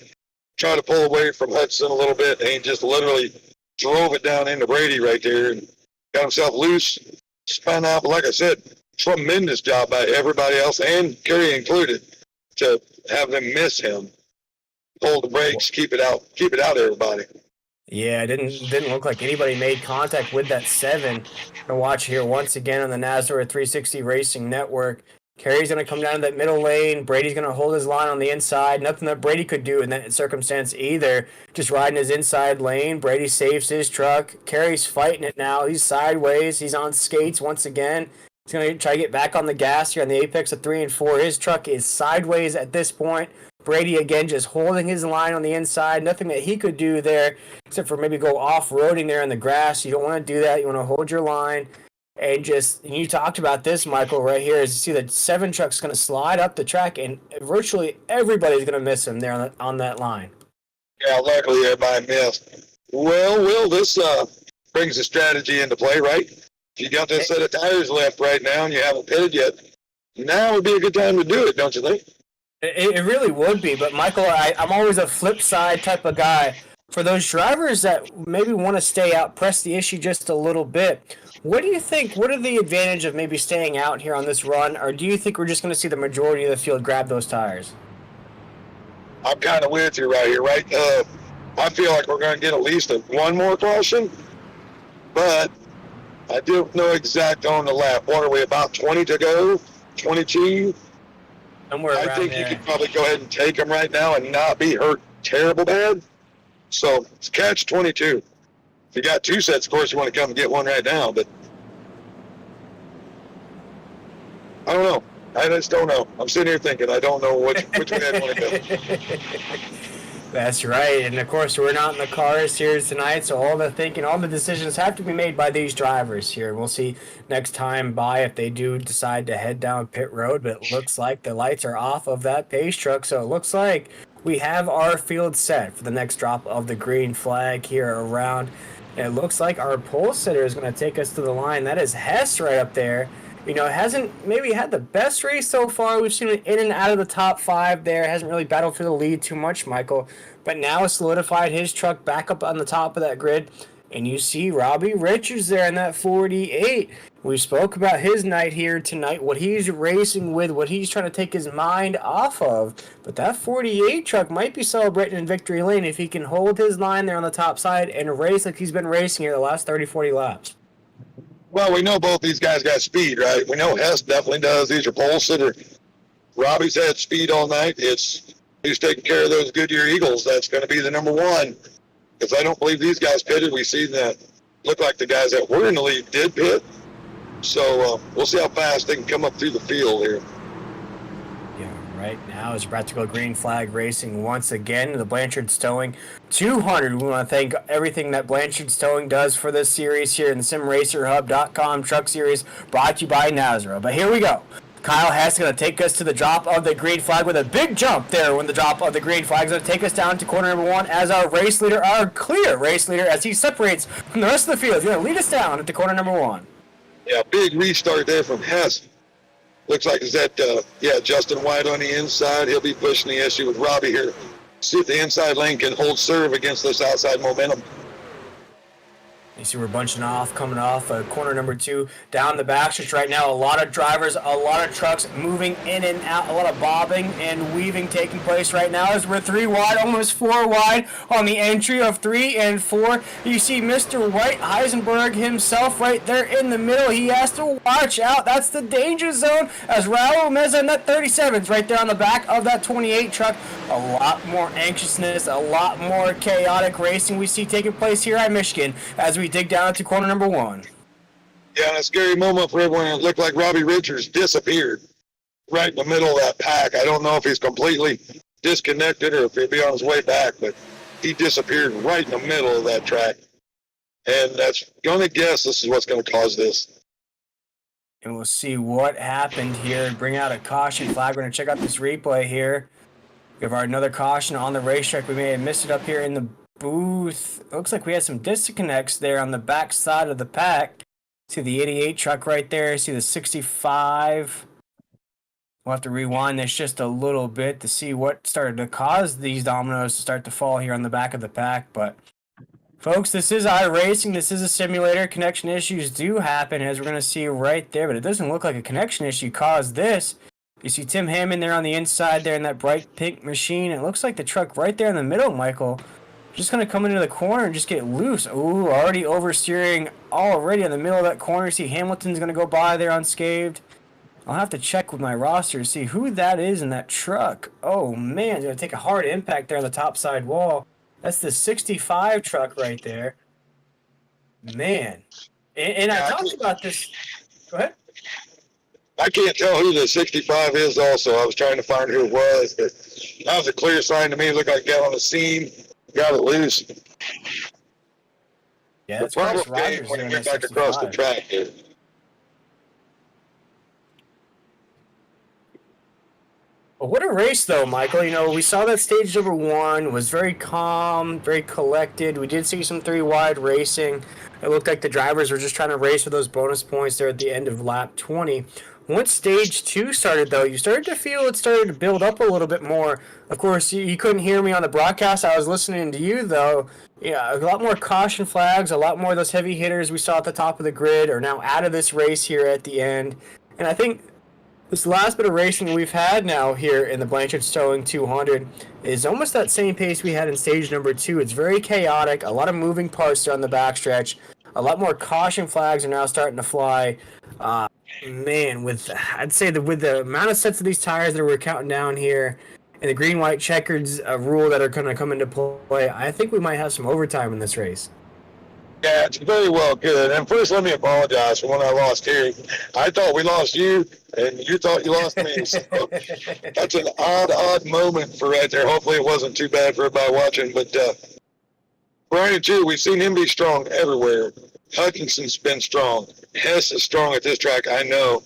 try to pull away from Hudson a little bit, and he just literally drove it down into Brady right there and got himself loose, spun out. But like I said, tremendous job by everybody else, and Kerry included, to have them miss him. Hold the brakes, keep it out, everybody. Yeah, it didn't look like anybody made contact with that 7. And watch here once again on the Nazareth 360 Racing Network. Kerry's going to come down to that middle lane. Brady's going to hold his line on the inside. Nothing that Brady could do in that circumstance either. Just riding his inside lane. Brady saves his truck. Kerry's fighting it now. He's sideways. He's on skates once again. He's going to try to get back on the gas here on the apex of 3 and 4. His truck is sideways at this point. Brady, again, just holding his line on the inside. Nothing that he could do there except for maybe go off-roading there in the grass. You don't want to do that. You want to hold your line. And you talked about this, Michael, right here, is you see that 7 truck's going to slide up the track, and virtually everybody's going to miss him there on that line. Yeah, luckily everybody missed. Well, Will, this brings the strategy into play, right? If you got that set of tires left right now and you haven't pitted yet, now would be a good time to do it, don't you think? It really would be, but Michael, I'm always a flip side type of guy. For those drivers that maybe want to stay out, press the issue just a little bit, what do you think? What are the advantage of maybe staying out here on this run, or do you think we're just going to see the majority of the field grab those tires? I'm kind of with you right here, right? I feel like we're going to get at least one more caution, but I don't know exact on the lap. What are we, about 20 to go? 22? Somewhere around I think there. you could probably go ahead and take them right now and not be hurt terrible bad. So it's catch 22. If you got 2 sets, of course, you want to come and get one right now, but I don't know. I just don't know. I'm sitting here thinking I don't know which way I want to go. That's right, and of course we're not in the cars here tonight, so all the decisions have to be made by these drivers here. We'll see next time by if they do decide to head down pit road, but it looks like the lights are off of that pace truck, so it looks like we have our field set for the next drop of the green flag here around. And it looks like our pole sitter is going to take us to the line. That is Hess right up there. You know, hasn't maybe had the best race so far. We've seen it in and out of the top 5 there. Hasn't really battled for the lead too much, Michael. But now has solidified his truck back up on the top of that grid. And you see Robbie Richards there in that 48. We spoke about his night here tonight, what he's racing with, what he's trying to take his mind off of. But that 48 truck might be celebrating in victory lane if he can hold his line there on the top side and race like he's been racing here the last 30, 40 laps. Well, we know both these guys got speed, right? We know Hess definitely does. These are pole sitter. Robbie's had speed all night. He's taking care of those Goodyear Eagles. That's going to be the number 1. Because I don't believe these guys pitted. We see that look like the guys that were in the lead did pit. So we'll see how fast they can come up through the field here. Yeah, right now is practical green flag racing once again. The Blanchard Stowing 200. We want to thank everything that Blanchard Stowing does for this series here in the SimRacerHub.com Truck Series, brought to you by Nazareth. But here we go. Kyle Hess is going to take us to the drop of the green flag with a big jump there when the drop of the green flag is going to take us down to corner number 1 as our race leader, our clear race leader, as he separates from the rest of the field. He's going to lead us down at the corner number 1. Yeah, big restart there from Hess. Looks like is that, Justin White on the inside. He'll be pushing the issue with Robbie here. See if the inside lane can hold serve against this outside momentum. You see we're bunching off, coming off corner number 2 down the backstretch right now. A lot of drivers, a lot of trucks moving in and out, a lot of bobbing and weaving taking place right now as we're 3 wide, almost 4 wide on the entry of 3 and 4. You see Mr. White Heisenberg himself right there in the middle. He has to watch out. That's the danger zone as Raul Meza in that 37's right there on the back of that 28 truck. A lot more anxiousness, a lot more chaotic racing we see taking place here at Michigan as we dig down to corner number 1. Yeah, and a scary moment for everyone. It looked like Robbie Richards disappeared right in the middle of that pack. I don't know if he's completely disconnected or if he'll be on his way back, but he disappeared right in the middle of that track. And that's going to guess this is what's going to cause this. And we'll see what happened here. Bring out a caution flag. We're going to check out this replay here. We have another caution on the racetrack. We may have missed it up here in the booth. It looks like we had some disconnects there on the back side of the pack. See the 88 truck right there. See the 65. We'll have to rewind this just a little bit to see what started to cause these dominoes to start to fall here on the back of the pack. But folks, this is iRacing. This is a simulator. Connection issues do happen, as we're going to see right there. But it doesn't look like a connection issue caused this. You see Tim Hammond there on the inside there in that bright pink machine. It looks like the truck right there in the middle, Michael, just going to come into the corner and just get loose. Ooh, already oversteering already in the middle of that corner. See Hamilton's going to go by there unscathed. I'll have to check with my roster to see who that is in that truck. Oh, man, it's going to take a hard impact there on the top side wall. That's the 65 truck right there. Man. And I talked about this. Go ahead. I can't tell who the 65 is also. I was trying to find who it was, but that was a clear sign to me. It looked like got on the seam, got it loose. Yeah, The that's Chris problem came Rogers when there he in went that back across the 65. track here. Well, what a race, though, Michael. You know, we saw that stage number 1 was very calm, very collected. We did see some 3-wide racing. It looked like the drivers were just trying to race for those bonus points there at the end of lap 20. Once stage 2 started, though, you started to feel it started to build up a little bit more. Of course, you couldn't hear me on the broadcast. I was listening to you, though. Yeah, a lot more caution flags, a lot more of those heavy hitters we saw at the top of the grid are now out of this race here at the end. And I think this last bit of racing we've had now here in the Blanchard Stowing 200 is almost that same pace we had in stage number 2. It's very chaotic, a lot of moving parts on the backstretch. A lot more caution flags are now starting to fly. Man, I'd say that with the amount of sets of these tires that we're counting down here, and the green-white checkers rule that are going to come into play, I think we might have some overtime in this race. Yeah, it's very well good. And first, let me apologize for when I lost here. I thought we lost you, and you thought you lost me. So that's an odd moment for right there. Hopefully, it wasn't too bad for everybody watching. But Brian, too, we've seen him be strong everywhere. Hutchinson's been strong. Hess is strong at this track, I know.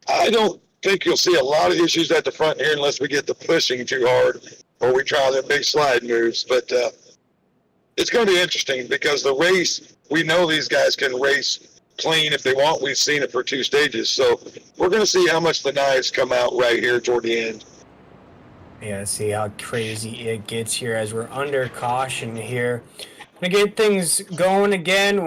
I don't think you'll see a lot of issues at the front here unless we get the pushing too hard or we try them big slide moves. But it's going to be interesting because the race, we know these guys can race clean if they want. We've seen it for 2 stages. So we're going to see how much the knives come out right here toward the end. Yeah, see how crazy it gets here as we're under caution here. To get things going again,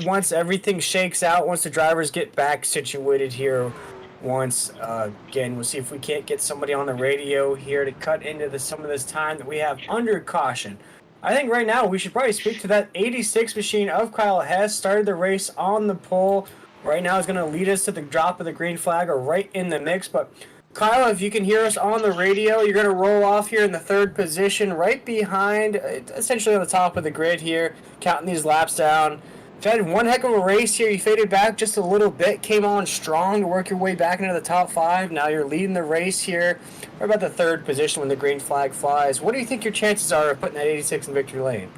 once everything shakes out, once the drivers get back situated here, again, we'll see if we can't get somebody on the radio here to cut into some of this time that we have under caution. I think right now we should probably speak to that 86 machine of Kyle Hess. Started the race on the pole. Right now is going to lead us to the drop of the green flag or right in the mix. But Kyle, if you can hear us on the radio, you're going to roll off here in the 3rd position, right behind, essentially on the top of the grid here, counting these laps down. You've had one heck of a race here. You faded back just a little bit, came on strong to work your way back into the top 5. Now you're leading the race here. We're about the 3rd position when the green flag flies. What do you think your chances are of putting that 86 in victory lane?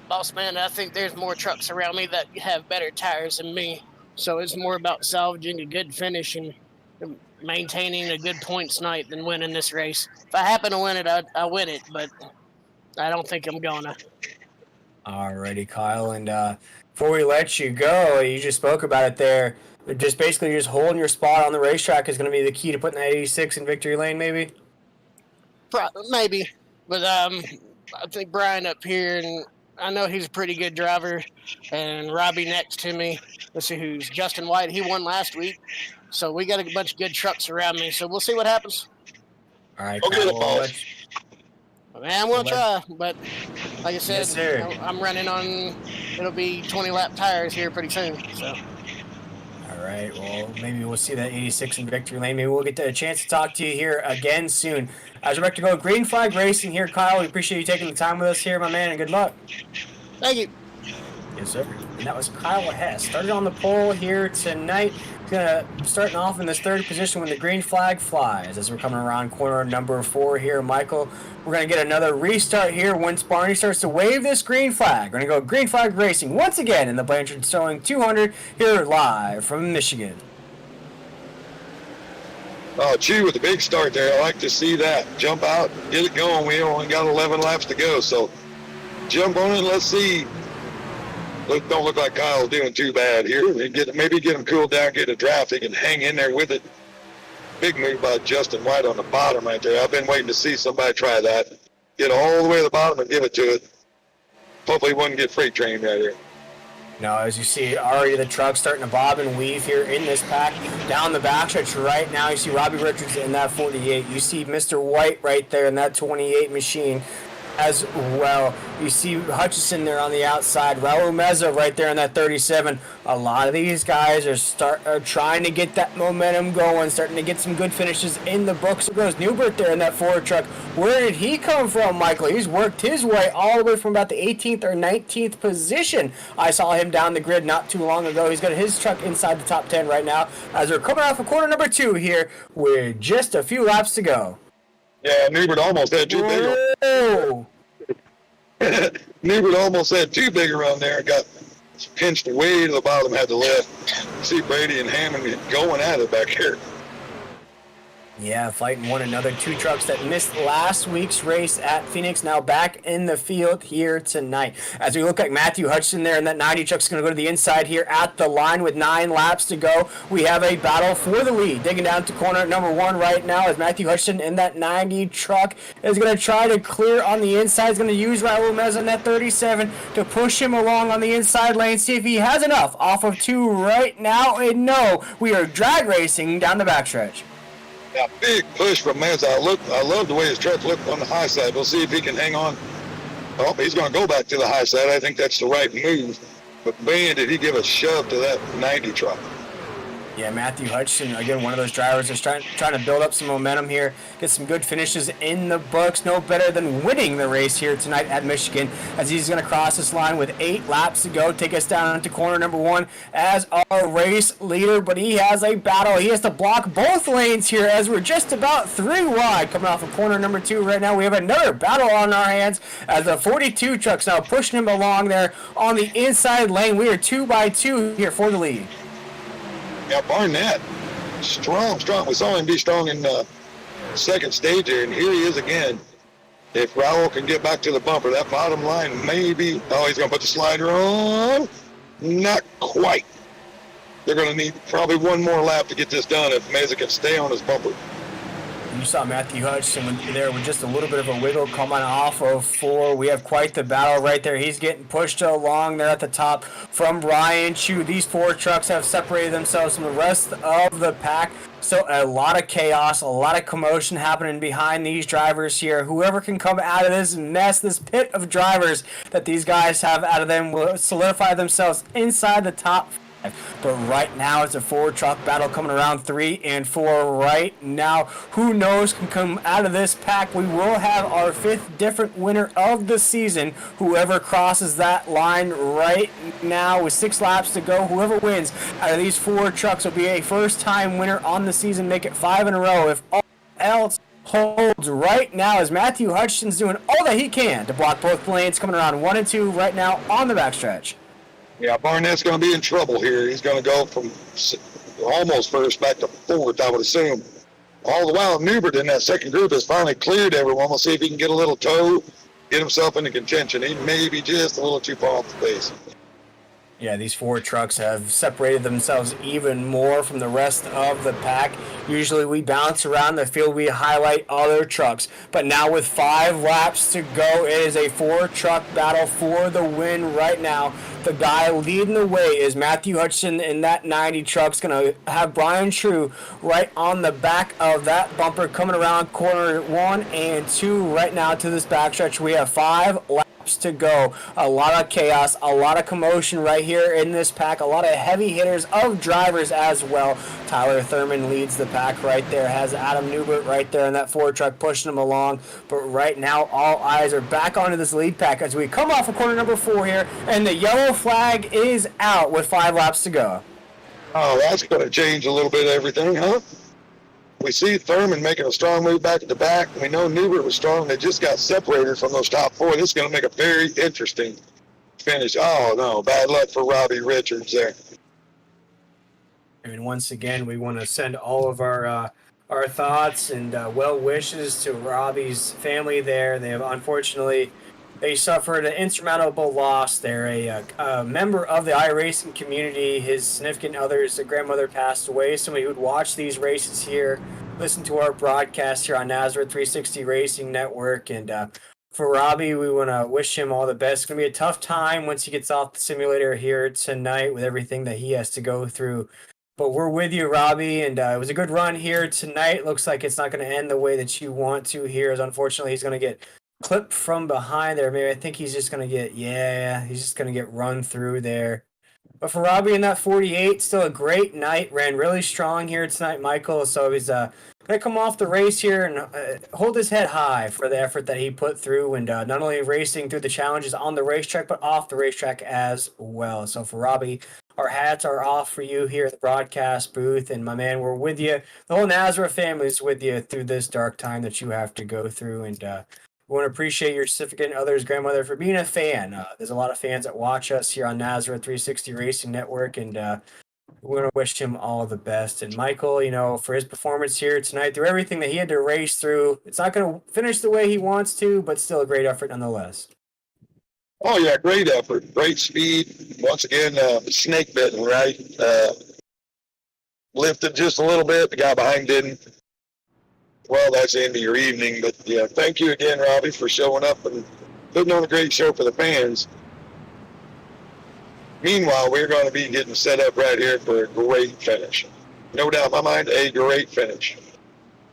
Boss man, I think there's more trucks around me that have better tires than me. So it's more about salvaging a good finish and maintaining a good points night than winning this race. If I happen to win it, I win it, but I don't think I'm gonna. Alrighty, Kyle, and before we let you go, you just spoke about it there. Just basically just holding your spot on the racetrack is going to be the key to putting that 86 in victory lane, maybe? Maybe, but I think Brian up here, and I know he's a pretty good driver, and Robbie next to me. Let's see who's Justin White. He won last week, so we got a bunch of good trucks around me. So we'll see what happens. All right, Kyle. Man, I'm going to try, but like I said, yes, I'm running on, it'll be 20-lap tires here pretty soon. So. All right, well, maybe we'll see that 86 in victory lane. Maybe we'll get a chance to talk to you here again soon. As we're about to go green flag racing here, Kyle, we appreciate you taking the time with us here, my man, and good luck. Thank you. Yes, sir. And that was Kyle Hess. Started on the pole here tonight. Starting off in this 3rd position when the green flag flies. As we're coming around corner number 4 here, Michael, we're going to get another restart here once Barney starts to wave this green flag. We're going to go green flag racing once again in the Blanchard Stowing 200 here live from Michigan. Oh, Chew with a big start there. I like to see that. Jump out, get it going. We only got 11 laps to go, so jump on it. Let's see. Don't look like Kyle's doing too bad here. Maybe get him cooled down, get a draft. He can hang in there with it. Big move by Justin White on the bottom right there. I've been waiting to see somebody try that. Get all the way to the bottom and give it to it. Hopefully he wouldn't get freight trained right here. Now, as you see, already the truck starting to bob and weave here in this pack. Down the backstretch right now, you see Robbie Richards in that 48. You see Mr. White right there in that 28 machine. as well. You see Hutchison there on the outside, Raul Meza right there in that 37. A lot of these guys are trying to get that momentum going, starting to get some good finishes in the books. So goes Newbert there in that Ford truck. Where did he come from, Michael? He's worked his way all the way from about the 18th or 19th position. I saw him down the grid not too long ago. He's got his truck inside the top 10 right now as we're coming off of corner number 2 here with just a few laps to go. Yeah, Newbert almost had too big. Newbert almost had too big around there and got pinched way to the bottom, had to lift. See Brady and Hammond going at it back here. Yeah, fighting one another. Two trucks that missed last week's race at Phoenix now back in the field here tonight. As we look at Matthew Hutchison there, and that 90 truck's going to go to the inside here at the line with 9 laps to go. We have a battle for the lead. Digging down to corner number 1 right now as Matthew Hutchison in that 90 truck is going to try to clear on the inside. He's going to use Raul Meza in that 37 to push him along on the inside lane. See if he has enough off of 2 right now. And no, we are drag racing down the backstretch. Yeah, big push from Meza. I love the way his truck looked on the high side. We'll see if he can hang on. Oh, he's going to go back to the high side. I think that's the right move. But man, did he give a shove to that 90 truck. Yeah, Matthew Hutchison, again, one of those drivers that's trying to build up some momentum here, get some good finishes in the books. No better than winning the race here tonight at Michigan as he's going to cross this line with 8 laps to go, take us down to corner number 1 as our race leader. But he has a battle. He has to block both lanes here as we're just about 3 wide coming off of corner number 2 right now. We have another battle on our hands as the 42 truck's now pushing him along there on the inside lane. We are 2 by 2 here for the lead. Yeah, Barnett, strong. We saw him be strong in the second stage here, and here he is again. If Raul can get back to the bumper, that bottom line maybe. Oh, he's going to put the slider on. Not quite. They're going to need probably one more lap to get this done if Meza can stay on his bumper. You saw Matthew Hutchison there with just a little bit of a wiggle coming off of 4. We have quite the battle right there. He's getting pushed along there at the top from Brian Chu. These 4 trucks have separated themselves from the rest of the pack. So a lot of chaos, a lot of commotion happening behind these drivers here. Whoever can come out of this mess, this pit of drivers that these guys have out of them will solidify themselves inside the top 5. But right now it's a 4 truck battle coming around 3 and 4 right now. Who knows can come out of this pack. We will have our 5th different winner of the season. Whoever crosses that line right now with 6 laps to go, whoever wins out of these 4 trucks will be a first-time winner on the season. Make it 5 in a row if all else holds right now as Matthew Hutchison's doing all that he can to block both lanes coming around 1 and 2 right now on the backstretch. Yeah, Barnett's going to be in trouble here. He's going to go from almost first back to 4th, I would assume. All the while, Newbert in that second group has finally cleared everyone. We'll see if he can get a little toe, get himself into contention. He may be just a little too far off the base. Yeah, these 4 trucks have separated themselves even more from the rest of the pack. Usually we bounce around the field, we highlight other trucks. But now with 5 laps to go, it is a 4-truck battle for the win right now. The guy leading the way is Matthew Hutchison in that 90 truck's going to have Brian True right on the back of that bumper coming around corner 1 and 2 right now to this backstretch. We have 5 laps to go. A lot of chaos, a lot of commotion right here in this pack, a lot of heavy hitters of drivers as well. Tyler Thurman leads the pack right there, has Adam Newbert right there in that 4 truck pushing him along. But right now all eyes are back onto this lead pack as we come off of corner number 4 here, and the yellow flag is out with 5 laps to go. Oh, that's going to change a little bit of everything, huh? We see Thurman making a strong move back at the back. We know Newbert was strong. They just got separated from those top 4. This is going to make a very interesting finish. Oh, no. Bad luck for Robbie Richards there. I mean, once again, we want to send all of our thoughts and well wishes to Robbie's family there. They have unfortunately they suffered an insurmountable loss. They're a member of the iRacing community. His significant other, his grandmother, passed away. Somebody who would watch these races here, listen to our broadcast here on Nazareth 360 Racing Network. And for Robbie, we want to wish him all the best. It's going to be a tough time once he gets off the simulator here tonight with everything that he has to go through. But we're with you, Robbie, and it was a good run here tonight. Looks like it's not going to end the way that you want to here, as unfortunately he's going to get clip from behind there. Maybe I think he's just going to get, he's just going to get run through there. But for Robbie in that 48, still a great night. Ran really strong here tonight, Michael. So he's going to come off the race here and hold his head high for the effort that he put through. And not only racing through the challenges on the racetrack, but off the racetrack as well. So for Robbie, our hats are off for you here at the broadcast booth. And my man, we're with you. The whole Nazareth family is with you through this dark time that you have to go through. And we want to appreciate your significant other's grandmother for being a fan. There's a lot of fans that watch us here on Nazareth 360 Racing Network, and we want to wish him all the best. And Michael, you know, for his performance here tonight, through everything that he had to race through, it's not going to finish the way he wants to, but still a great effort nonetheless. Oh, yeah, great effort. Great speed. Once again, snake bitten, right? Lifted just a little bit. The guy behind didn't. Well, that's the end of your evening. But, yeah, thank you again, Robbie, for showing up and putting on a great show for the fans. Meanwhile, we're going to be getting set up right here for a great finish. No doubt in my mind, a great finish.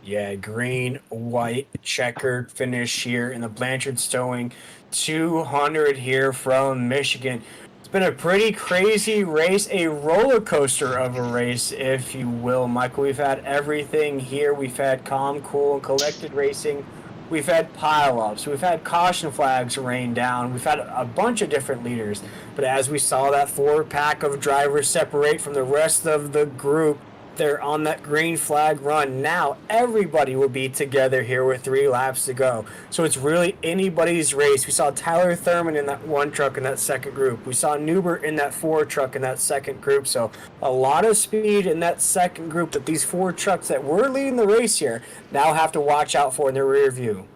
Yeah, green, white, checkered finish here in the Blanchard Stowing 200 here from Michigan. It's been a pretty crazy race, a roller coaster of a race, if you will, Michael. We've had everything here. We've had calm, cool, and collected racing. We've had pile-ups. We've had caution flags rain down. We've had a bunch of different leaders. But as we saw that four-pack of drivers separate from the rest of the group, they're on that green flag run. Now everybody will be together here with 3 laps to go. So it's really anybody's race. We saw Tyler Thurman in that 1 truck in that second group. We saw Newbert in that 4 truck in that second group. So a lot of speed in that second group that these 4 trucks that were leading the race here now have to watch out for in their rear view.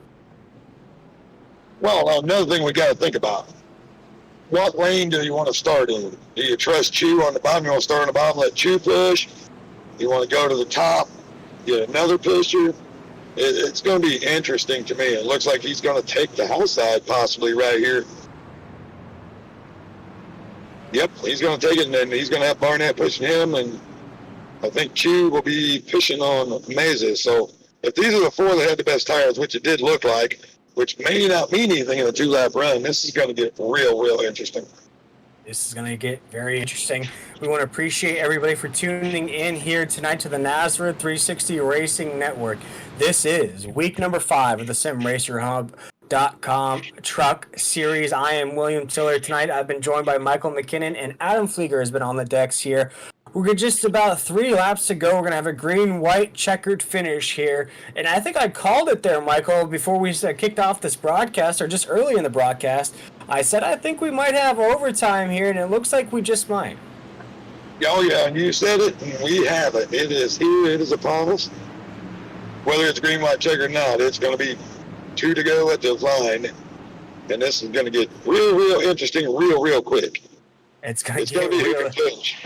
Well, another thing we got to think about. What lane do you want to start in? Do you trust Chew on the bottom? You want to start on the bottom, let Chew push? You want to go to the top, get another pusher? It's going to be interesting to me. It looks like he's going to take the outside possibly right here. Yep, he's going to take it, and then he's going to have Barnett pushing him, and I think Chew will be pushing on Meza. So if these are the 4 that had the best tires, which it did look like, which may not mean anything in a 2-lap run, this is going to get real interesting. This is going to get very interesting. We want to appreciate everybody for tuning in here tonight to the Nazareth 360 Racing Network. This is week number 5 of the SimRacerHub.com Truck Series. I am William Tiller. Tonight I've been joined by Michael McKinnon, and Adam Flieger has been on the decks here. We're just about 3 laps to go. We're going to have a green-white checkered finish here. And I think I called it there, Michael, before we kicked off this broadcast, or just early in the broadcast. I said I think we might have overtime here, and it looks like we just might. Oh, yeah, and you said it, and we have it. It is here. It is upon us. Whether it's green, white, checker or not, it's going to be 2 to go at the line. And this is going to get real interesting real quick. It's going to be who can pinch.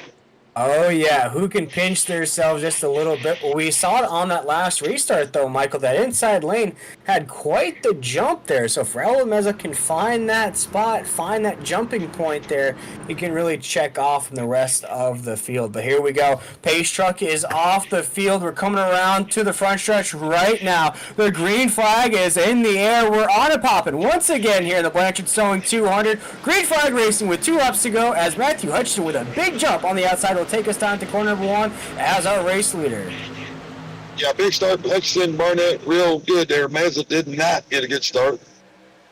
Oh, yeah. Who can pinch themselves just a little bit? Well, we saw it on that last restart, though, Michael. That inside lane had quite the jump there. So if Raul Meza can find that spot, find that jumping point there, he can really check off from the rest of the field. But here we go. Pace truck is off the field. We're coming around to the front stretch right now. The green flag is in the air. We're on it popping once again here in the Blanchard Stowing 200. Green flag racing with 2 laps to go as Matthew Hutchinson with a big jump on the outside will take us down to corner number 1 as our race leader. Yeah, big start. Hutchinson, Barnett, real good there. Meza did not get a good start.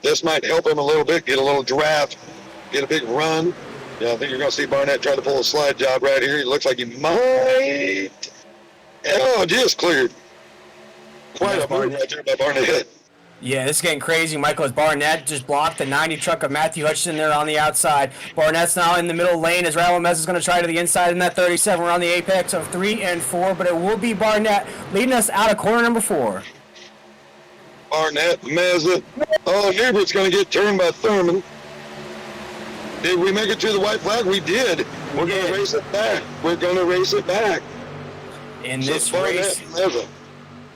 This might help him a little bit, get a little draft, get a big run. Yeah, I think you're going to see Barnett try to pull a slide job right here. It looks like he might. Oh, just cleared. Quite a move right there by Barnett. Yeah, this is getting crazy, Michael, as Barnett just blocked the 90 truck of Matthew Hutchinson there on the outside. Barnett's now in the middle lane as Raul Meza is going to try to the inside in that 37. We're on the apex of 3 and 4, but it will be Barnett leading us out of corner number 4. Barnett, Meza. Oh, Newbert's going to get turned by Thurman. Did we make it to the white flag? We did. We're going to race it back. In this race. Meza.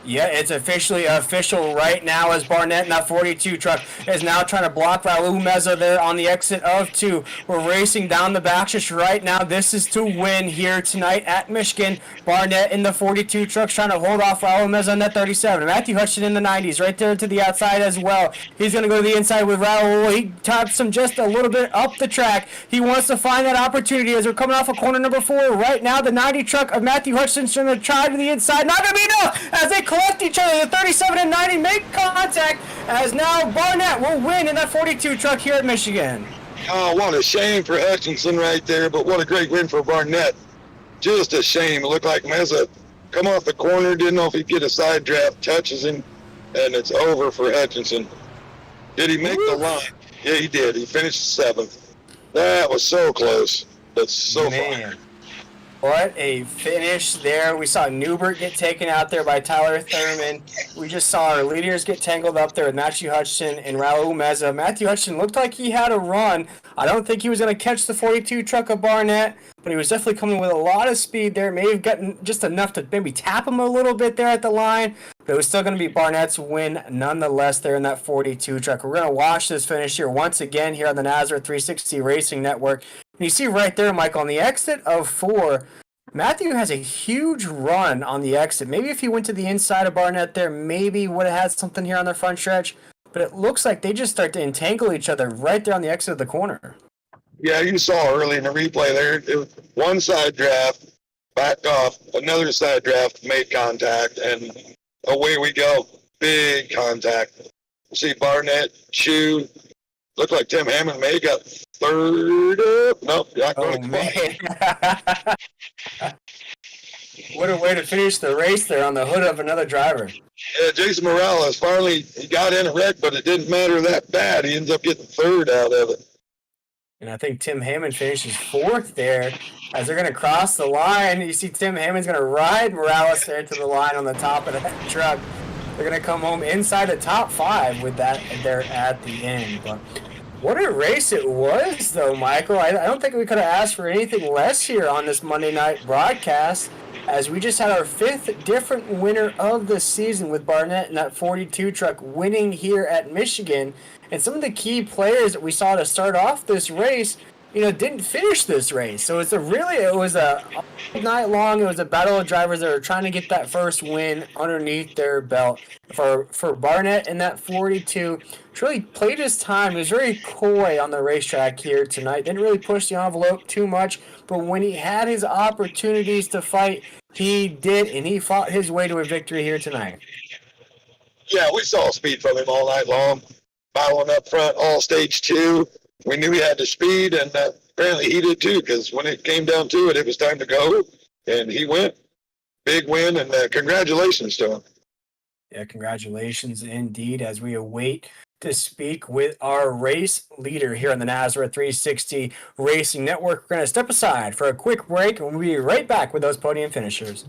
Yeah, it's officially official right now as Barnett in that 42 truck is now trying to block Raul Meza there on the exit of 2. We're racing down the backstretch right now. This is to win here tonight at Michigan. Barnett in the 42 trucks trying to hold off Raul Meza in that 37. Matthew Hutchinson in the 90s right there to the outside as well. He's going to go to the inside with Raul. He taps him just a little bit up the track. He wants to find that opportunity as we're coming off of corner number 4. Right now, the 90 truck of Matthew Hutchinson going to try to the inside. Not going to be enough as they collect each other. The 37 and 90 make contact as now Barnett will win in that 42 truck here at Michigan. Oh, what a shame for Hutchinson right there, but what a great win for Barnett. Just a shame. It looked like Meza come off the corner, didn't know if he'd get a side draft, touches him, and it's over for Hutchinson. Did he make the line? Yeah, he did. He finished 7th. That was so close. That's so far. What a finish there. We saw Newbert get taken out there by Tyler Thurman. We just saw our leaders get tangled up there with Matthew Hutchinson and Raul Meza. Matthew Hutchinson looked like he had a run. I don't think he was going to catch the 42 truck of Barnett, but he was definitely coming with a lot of speed there. May have gotten just enough to maybe tap him a little bit there at the line, but it was still going to be Barnett's win nonetheless there in that 42 truck. We're going to watch this finish here once again here on the Nazareth 360 Racing Network. And you see right there, Michael, on the exit of 4, Matthew has a huge run on the exit. Maybe if he went to the inside of Barnett there, maybe would have had something here on the front stretch. But it looks like they just start to entangle each other right there on the exit of the corner. Yeah, you saw early in the replay there, it was one side draft, backed off, another side draft, made contact, and away we go. Big contact. See Barnett, Chew, looked like Tim Hammond may got 3rd up. Nope, not going to man. What a way to finish the race there on the hood of another driver. Yeah, Jason Morales finally he got in a wreck, but it didn't matter that bad. He ends up getting 3rd out of it. And I think Tim Hammond finishes 4th there as they're going to cross the line. You see Tim Hammond's going to ride Morales there to the line on the top of that truck. They're going to come home inside the top 5 with that there at the end. But what a race it was, though, Michael. I don't think we could have asked for anything less here on this Monday night broadcast, as we just had our 5th different winner of the season with Barnett and that 42 truck winning here at Michigan. And some of the key players that we saw to start off this race, didn't finish this race. So it was a all night long. It was a battle of drivers that were trying to get that first win underneath their belt. For Barnett in that 42, really played his time. He was very coy on the racetrack here tonight. Didn't really push the envelope too much, but when he had his opportunities to fight, he did, and he fought his way to a victory here tonight. Yeah, we saw speed from him all night long. Battling up front, all stage 2. We knew he had the speed, and apparently he did too, because when it came down to it, it was time to go, and he went. Big win, and congratulations to him. Yeah, congratulations indeed, as we await to speak with our race leader here on the Nazareth 360 Racing Network. We're going to step aside for a quick break, and we'll be right back with those podium finishers.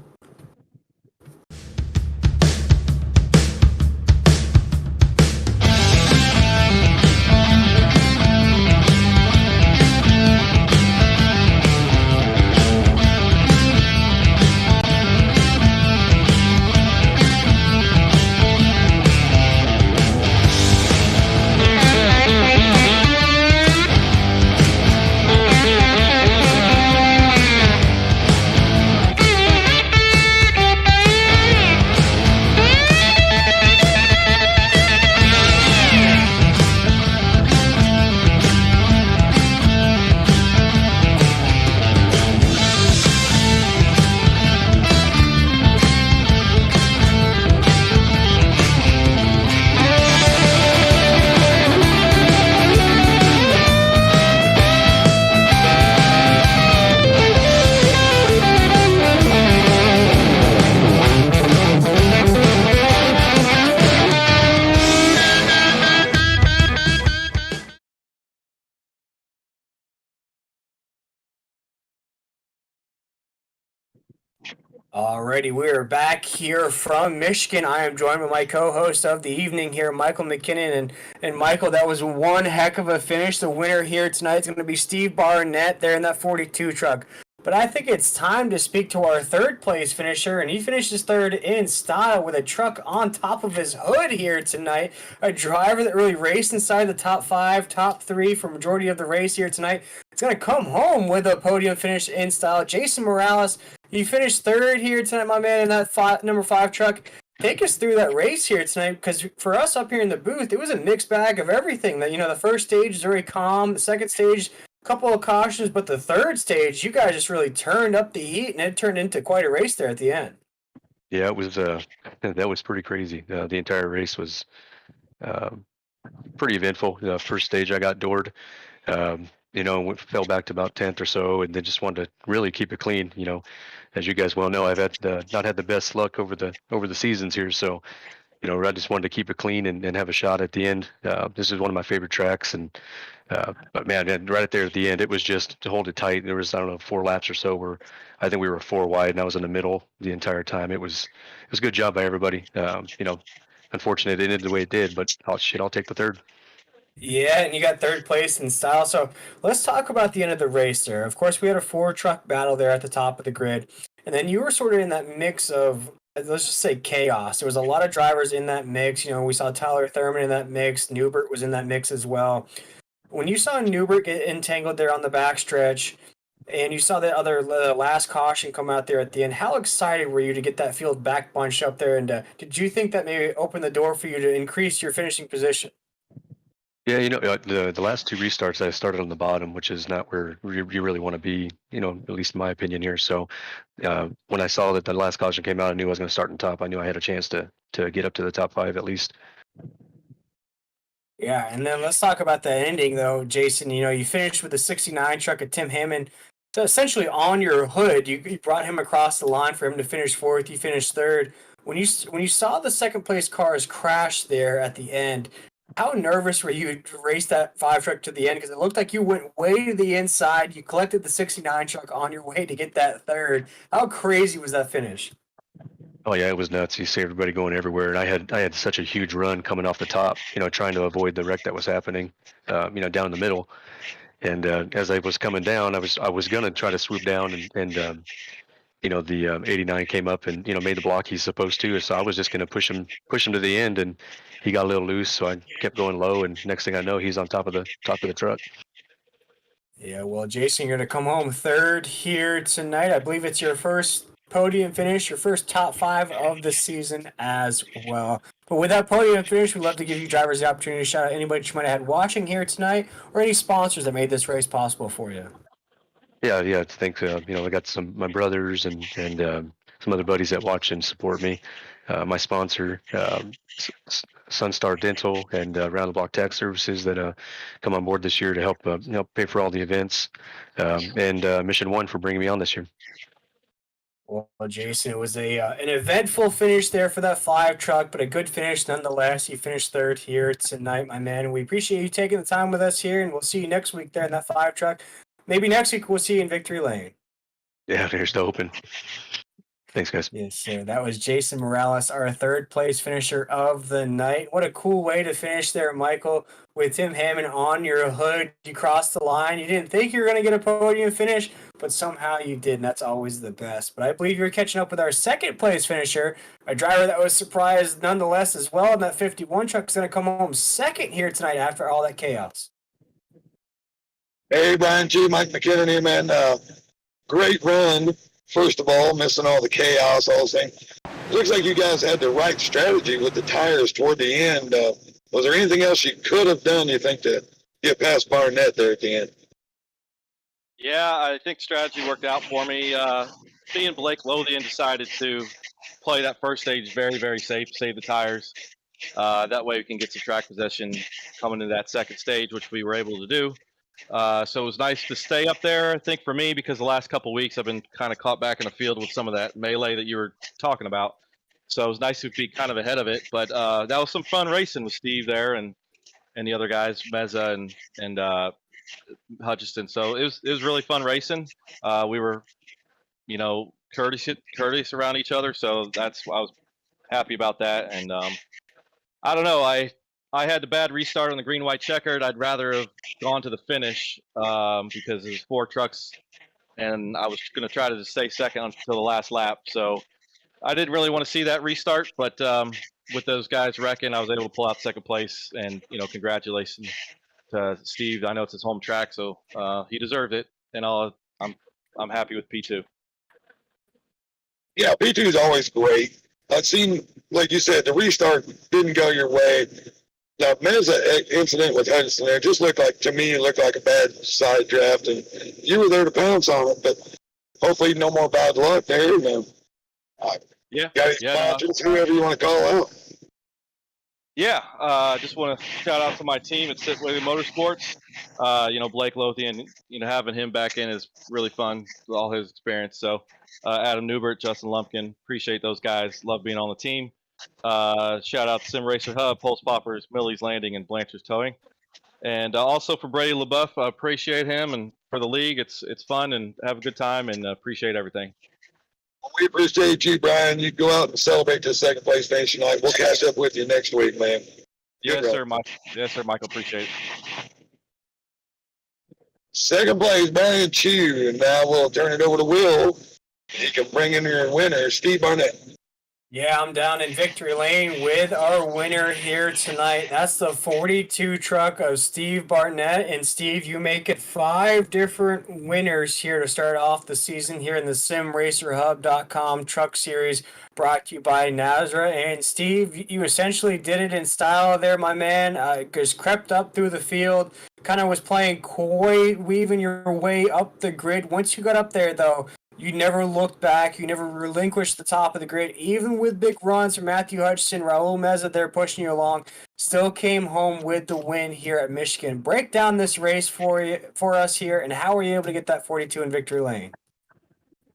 Alrighty, we are back here from Michigan. I am joined by my co-host of the evening here, Michael McKinnon. And Michael, that was one heck of a finish. The winner here tonight is going to be Steve Barnett there in that 42 truck. But I think it's time to speak to our third place finisher, and he finishes third in style with a truck on top of his hood here tonight. A driver that really raced inside the top 5, top 3 for majority of the race here tonight. It's going to come home with a podium finish in style. Jason Morales, he finished third here tonight, my man, in that number 5 truck. Take us through that race here tonight, because for us up here in the booth, it was a mixed bag of everything. That, the first stage is very calm, the second stage, a couple of cautions, but the third stage, you guys just really turned up the heat, and it turned into quite a race there at the end. Yeah, it was. That was pretty crazy. The entire race was pretty eventful. The first stage, I got doored. Fell back to about 10th or so, and then just wanted to really keep it clean. As you guys well know, I've had not had the best luck over the seasons here, so I just wanted to keep it clean and have a shot at the end. This is one of my favorite tracks, but man, right there at the end, it was just to hold it tight. There was, I don't know, 4 laps or so where I think we were 4 wide, and I was in the middle the entire time. It was a good job by everybody. Unfortunately, it ended the way it did, but I'll take the third. Yeah, and you got third place in style. So let's talk about the end of the race there. Of course, we had a 4-truck battle there at the top of the grid. And then you were sort of in that mix of, let's just say, chaos. There was a lot of drivers in that mix. We saw Tyler Thurman in that mix. Newbert was in that mix as well. When you saw Newbert get entangled there on the backstretch, and you saw the last caution come out there at the end, how excited were you to get that field back bunched up there? And did you think that maybe opened the door for you to increase your finishing position? Yeah, the last 2 restarts, I started on the bottom, which is not where you really want to be, at least in my opinion here. So when I saw that the last caution came out, I knew I was going to start in top. I knew I had a chance to get up to the top 5 at least. Yeah, and then let's talk about the ending, though, Jason. You finished with the 69 truck at Tim Hammond. So essentially on your hood, you brought him across the line for him to finish 4th. You finished 3rd. When you saw the second place cars crash there at the end, how nervous were you to race that 5 truck to the end? Because it looked like you went way to the inside. You collected the 69 truck on your way to get that 3rd. How crazy was that finish? Oh yeah, it was nuts. You see everybody going everywhere, and I had such a huge run coming off the top, trying to avoid the wreck that was happening, down in the middle. And as I was coming down, I was gonna try to swoop down, and the 89 came up and made the block he's supposed to. So I was just gonna push him to the end, and he got a little loose, so I kept going low, and next thing I know, he's on top of the truck. Yeah, well, Jason, you're going to come home 3rd here tonight. I believe it's your first podium finish, your first top 5 of the season as well. But with that podium finish, we'd love to give you drivers the opportunity to shout out anybody that you might have had watching here tonight, or any sponsors that made this race possible for you. Yeah, I think I got my brothers and some other buddies that watch and support me. My sponsor, Sunstar Dental, and Round the Block Tax Services that come on board this year to help pay for all the events, and Mission One for bringing me on this year. Well, Jason, it was an eventful finish there for that 5 truck, but a good finish nonetheless. You finished 3rd here tonight, my man. We appreciate you taking the time with us here, and we'll see you next week there in that 5 truck. Maybe next week we'll see you in Victory Lane. Yeah, here's to hoping. Thanks, guys. Yes, sir. That was Jason Morales, our 3rd place finisher of the night. What a cool way to finish there, Michael, with Tim Hammond on your hood. You crossed the line. You didn't think you were going to get a podium finish, but somehow you did, and that's always the best. But I believe you're catching up with our 2nd place finisher, a driver that was surprised nonetheless as well, and that 51 truck is going to come home 2nd here tonight after all that chaos. Hey, Brian G. Mike McKinnon here, man. Great run. First of all, missing all the chaos, all the things. Looks like you guys had the right strategy with the tires toward the end. Was there anything else you could have done, you think, to get past Barnett there at the end? Yeah, I think strategy worked out for me. Seeing Blake Lothian decided to play that first stage very, very safe, save the tires. That way we can get some track possession coming into that second stage, which we were able to do. So it was nice to stay up there, I think, for me, because the last couple of weeks I've been kind of caught back in the field with some of that melee that you were talking about. So it was nice to be kind of ahead of it. But that was some fun racing with Steve there and the other guys, Meza and Hutchinson. So it was really fun racing. We were, courteous around each other. So I was happy about that. And I don't know. I had the bad restart on the green-white checkered. I'd rather have gone to the finish because there's 4 trucks and I was going to try to stay second until the last lap. So I didn't really want to see that restart, but with those guys wrecking, I was able to pull out second place. And congratulations to Steve. I know it's his home track, so he deserved it, and I'm happy with P2. Yeah, P2 is always great. I've seen, like you said, the restart didn't go your way. Now, Mez's incident with Hudson there just looked like, to me, it looked like a bad side draft, and you were there to pounce on it, but hopefully no more bad luck there. Yeah. Just whoever you want to call out. Yeah, just want to shout out to my team at Sitway Motorsports. Blake Lothian, having him back in is really fun with all his experience. So Adam Newbert, Justin Lumpkin, appreciate those guys. Love being on the team. Shout out to Sim Racer Hub, Pulse Poppers, Millie's Landing, and Blanchard's Towing. And also for Brady LaBeouf, I appreciate him. And for the league, it's fun and have a good time and appreciate everything. We appreciate you, Brian. You go out and celebrate the second place finish tonight. We'll catch up with you next week, man. Yes, sir, Mike. Yes, sir, Michael. Appreciate it. Second place, Brian Chew. And now we'll turn it over to Will. He can bring in your winner, Steve Barnett. Yeah, I'm down in victory lane with our winner here tonight. That's the 42 truck of Steve Barnett. And Steve, you make it 5 different winners here to start off the season here in the SimRacerHub.com Truck Series, brought to you by Nazra. And Steve, you essentially did it in style there, my man. Just crept up through the field, kind of was playing coy, weaving your way up the grid. Once you got up there, though, you never looked back. You never relinquished the top of the grid. Even with big runs from Matthew Hutchison, Raul Meza there pushing you along, still came home with the win here at Michigan. Break down this race for us here, and how were you able to get that 42 in victory lane?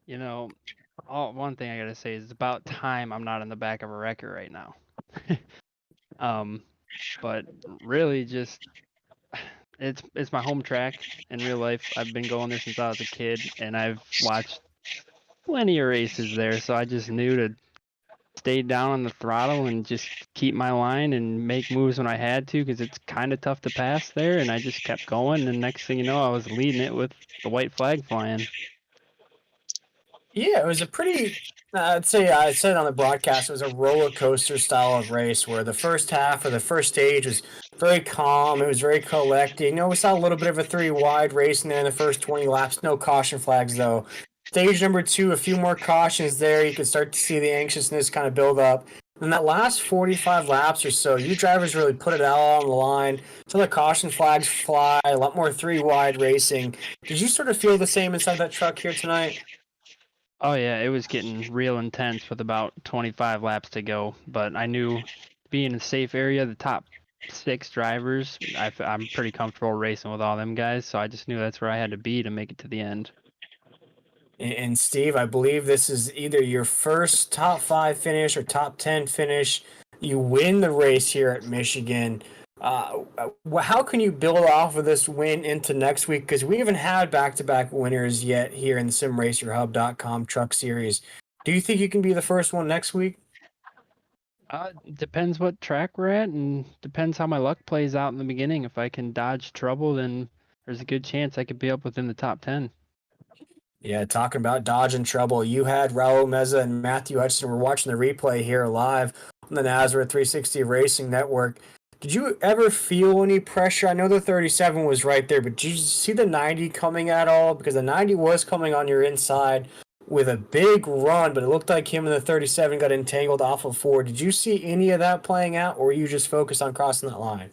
One thing I gotta say is it's about time I'm not in the back of a wrecker right now. But really just it's my home track in real life. I've been going there since I was a kid, and I've watched plenty of races there, so I just knew to stay down on the throttle and just keep my line and make moves when I had to, because it's kind of tough to pass there, and I just kept going, and next thing you know, I was leading it with the white flag flying. Yeah, it was a pretty, I'd say, I said on the broadcast, it was a roller coaster style of race where the first half or the first stage was very calm. It was very collected. We saw a little bit of a 3-wide race in there in the first 20 laps. No caution flags, though. Stage number 2, a few more cautions there. You could start to see the anxiousness kind of build up. In that last 45 laps or so, you drivers really put it out on the line. So the caution flags fly, a lot more 3-wide racing. Did you sort of feel the same inside that truck here tonight? Oh yeah, it was getting real intense with about 25 laps to go, but I knew being in a safe area, the top 6 drivers, I'm pretty comfortable racing with all them guys, so I just knew that's where I had to be to make it to the end. And Steve, I believe this is either your first top 5 finish or top 10 finish. You win the race here at Michigan. How can you build off of this win into next week? Because we haven't had back-to-back winners yet here in the SimRacerHub.com Truck Series. Do you think you can be the first one next week? Depends what track we're at, and depends how my luck plays out in the beginning. If I can dodge trouble, then there's a good chance I could be up within the top 10. Yeah, talking about dodging trouble, you had Raul Meza and Matthew Hutchison. We're watching the replay here live on the Nazareth 360 Racing Network. Did you ever feel any pressure? I know the 37 was right there, but did you see the 90 coming at all? Because the 90 was coming on your inside with a big run, but it looked like him and the 37 got entangled off of 4. Did you see any of that playing out, or were you just focused on crossing that line?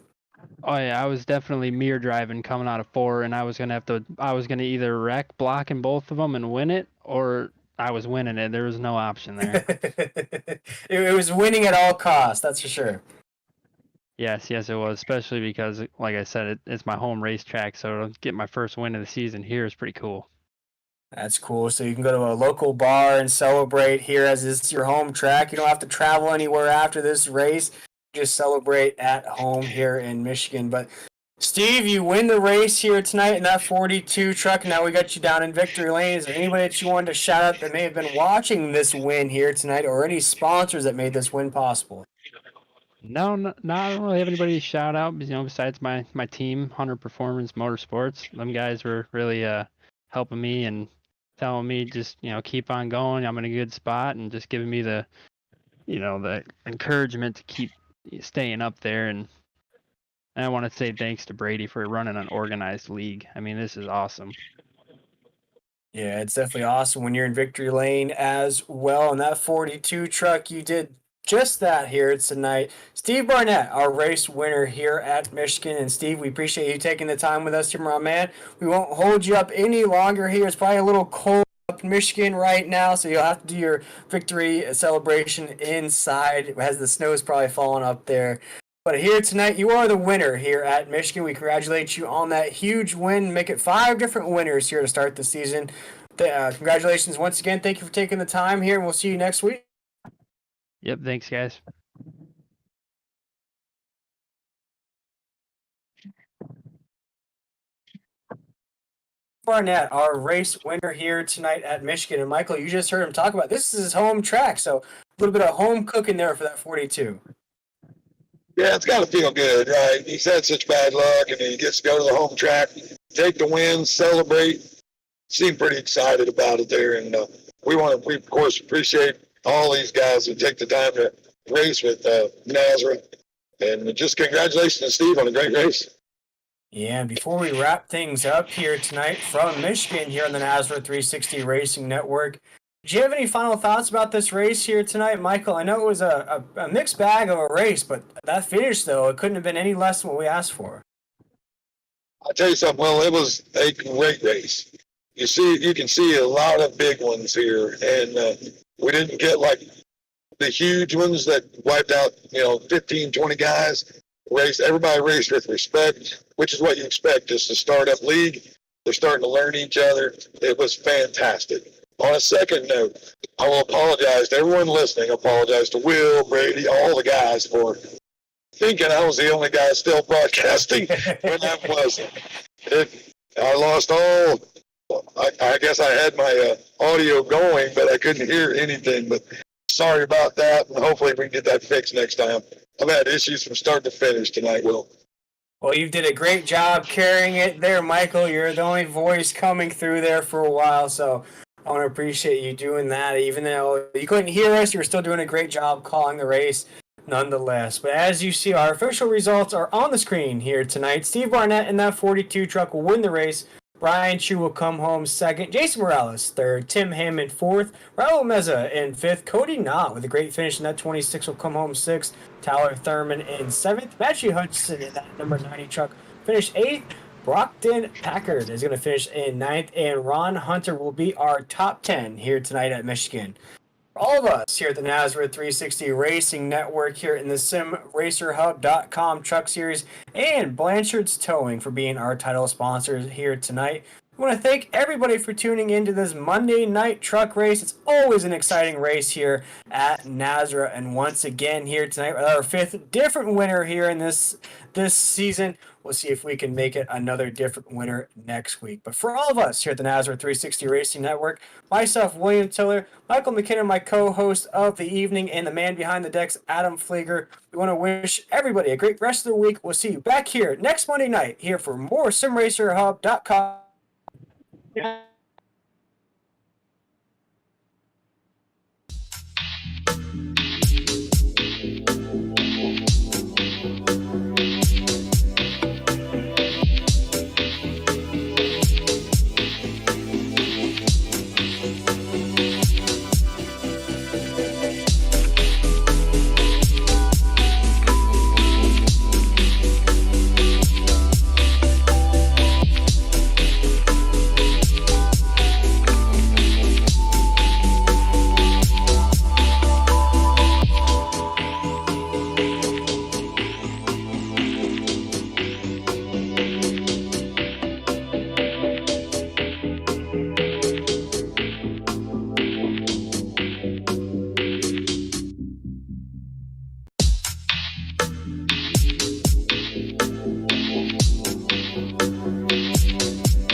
Oh yeah, I was definitely mirror driving coming out of 4, and I was gonna either wreck blocking both of them and win it, or I was winning it. There was no option there. It was winning at all costs, that's for sure. Yes, it was, especially because, like I said, it's my home racetrack, so to get my first win of the season here is pretty cool. That's cool. So you can go to a local bar and celebrate here, as this is your home track. You don't have to travel anywhere after this race. Just celebrate at home here in Michigan. But Steve, you win the race here tonight in that 42 truck. Now we got you down in victory lane. Is there anybody that you wanted to shout out that may have been watching this win here tonight, or any sponsors that made this win possible? No, I don't really have anybody to shout out, besides my team, Hunter Performance Motorsports. Them guys were really helping me and telling me just, keep on going. I'm in a good spot, and just giving me the, the encouragement to keep staying up there. And I want to say thanks to Brady for running an organized league. I mean, this is awesome. Yeah, it's definitely awesome when you're in victory lane as well. And that 42 truck, you did just that here tonight. Steve Barnett, our race winner here at Michigan. And Steve, we appreciate you taking the time with us here, my man. We won't hold you up any longer here. It's probably a little cold up in Michigan right now, so you'll have to do your victory celebration inside as the snow is probably falling up there. But here tonight, you are the winner here at Michigan. We congratulate you on that huge win. Make it 5 different winners here to start the season. Congratulations once again. Thank you for taking the time here, and we'll see you next week. Yep, thanks, guys. Barnett, our race winner here tonight at Michigan. And Michael, you just heard him talk about this is his home track, so a little bit of home cooking there for that 42. Yeah, it's got to feel good, right? He's had such bad luck, and he gets to go to the home track, take the win, celebrate. Seem pretty excited about it there, and we of course appreciate all these guys who take the time to race with Nazareth, and just congratulations to Steve on a great race. Yeah, and before we wrap things up here tonight from Michigan here on the Nazareth 360 Racing Network, do you have any final thoughts about this race here tonight, Michael? I know it was a mixed bag of a race, but that finish, though, it couldn't have been any less than what we asked for. I'll tell you something, well, it was a great race. You can see a lot of big ones here, and we didn't get like the huge ones that wiped out, 15, 20 guys. Everybody raced with respect, which is what you expect. Just a startup league. They're starting to learn each other. It was fantastic. On a second note, I will apologize to everyone listening. I apologize to Will, Brady, all the guys for thinking I was the only guy still broadcasting when I wasn't. I lost all. I guess I had my audio going, but I couldn't hear anything. But sorry about that, and hopefully we can get that fixed next time. I've had issues from start to finish tonight, Will. Well, you did a great job carrying it there, Michael. You're the only voice coming through there for a while, so I want to appreciate you doing that. Even though you couldn't hear us, you were still doing a great job calling the race nonetheless. But as you see, our official results are on the screen here tonight. Steve Barnett in that 42 truck will win the race. Brian Chu will come home second. Jason Morales third. Tim Hammond fourth. Raul Meza in fifth. Cody Knott with a great finish in that 26 will come home sixth. Tyler Thurman in seventh. Matthew Hudson in that number 90 truck finished eighth. Brockton Packard is going to finish in ninth. And Ron Hunter will be our top 10 here tonight at Michigan. All of us here at the Nazareth 360 Racing Network here in the SimRacerHub.com Truck Series and Blanchard's Towing for being our title sponsors here tonight. I want to thank everybody for tuning into this Monday night truck race. It's always an exciting race here at Nazareth. And once again here tonight with our 5th different winner here in this season. We'll see if we can make it another different winner next week. But for all of us here at the Nazareth 360 Racing Network, myself, William Tiller, Michael McKinnon, my co-host of the evening, and the man behind the decks, Adam Flieger, we want to wish everybody a great rest of the week. We'll see you back here next Monday night here for more SimRacerHub.com.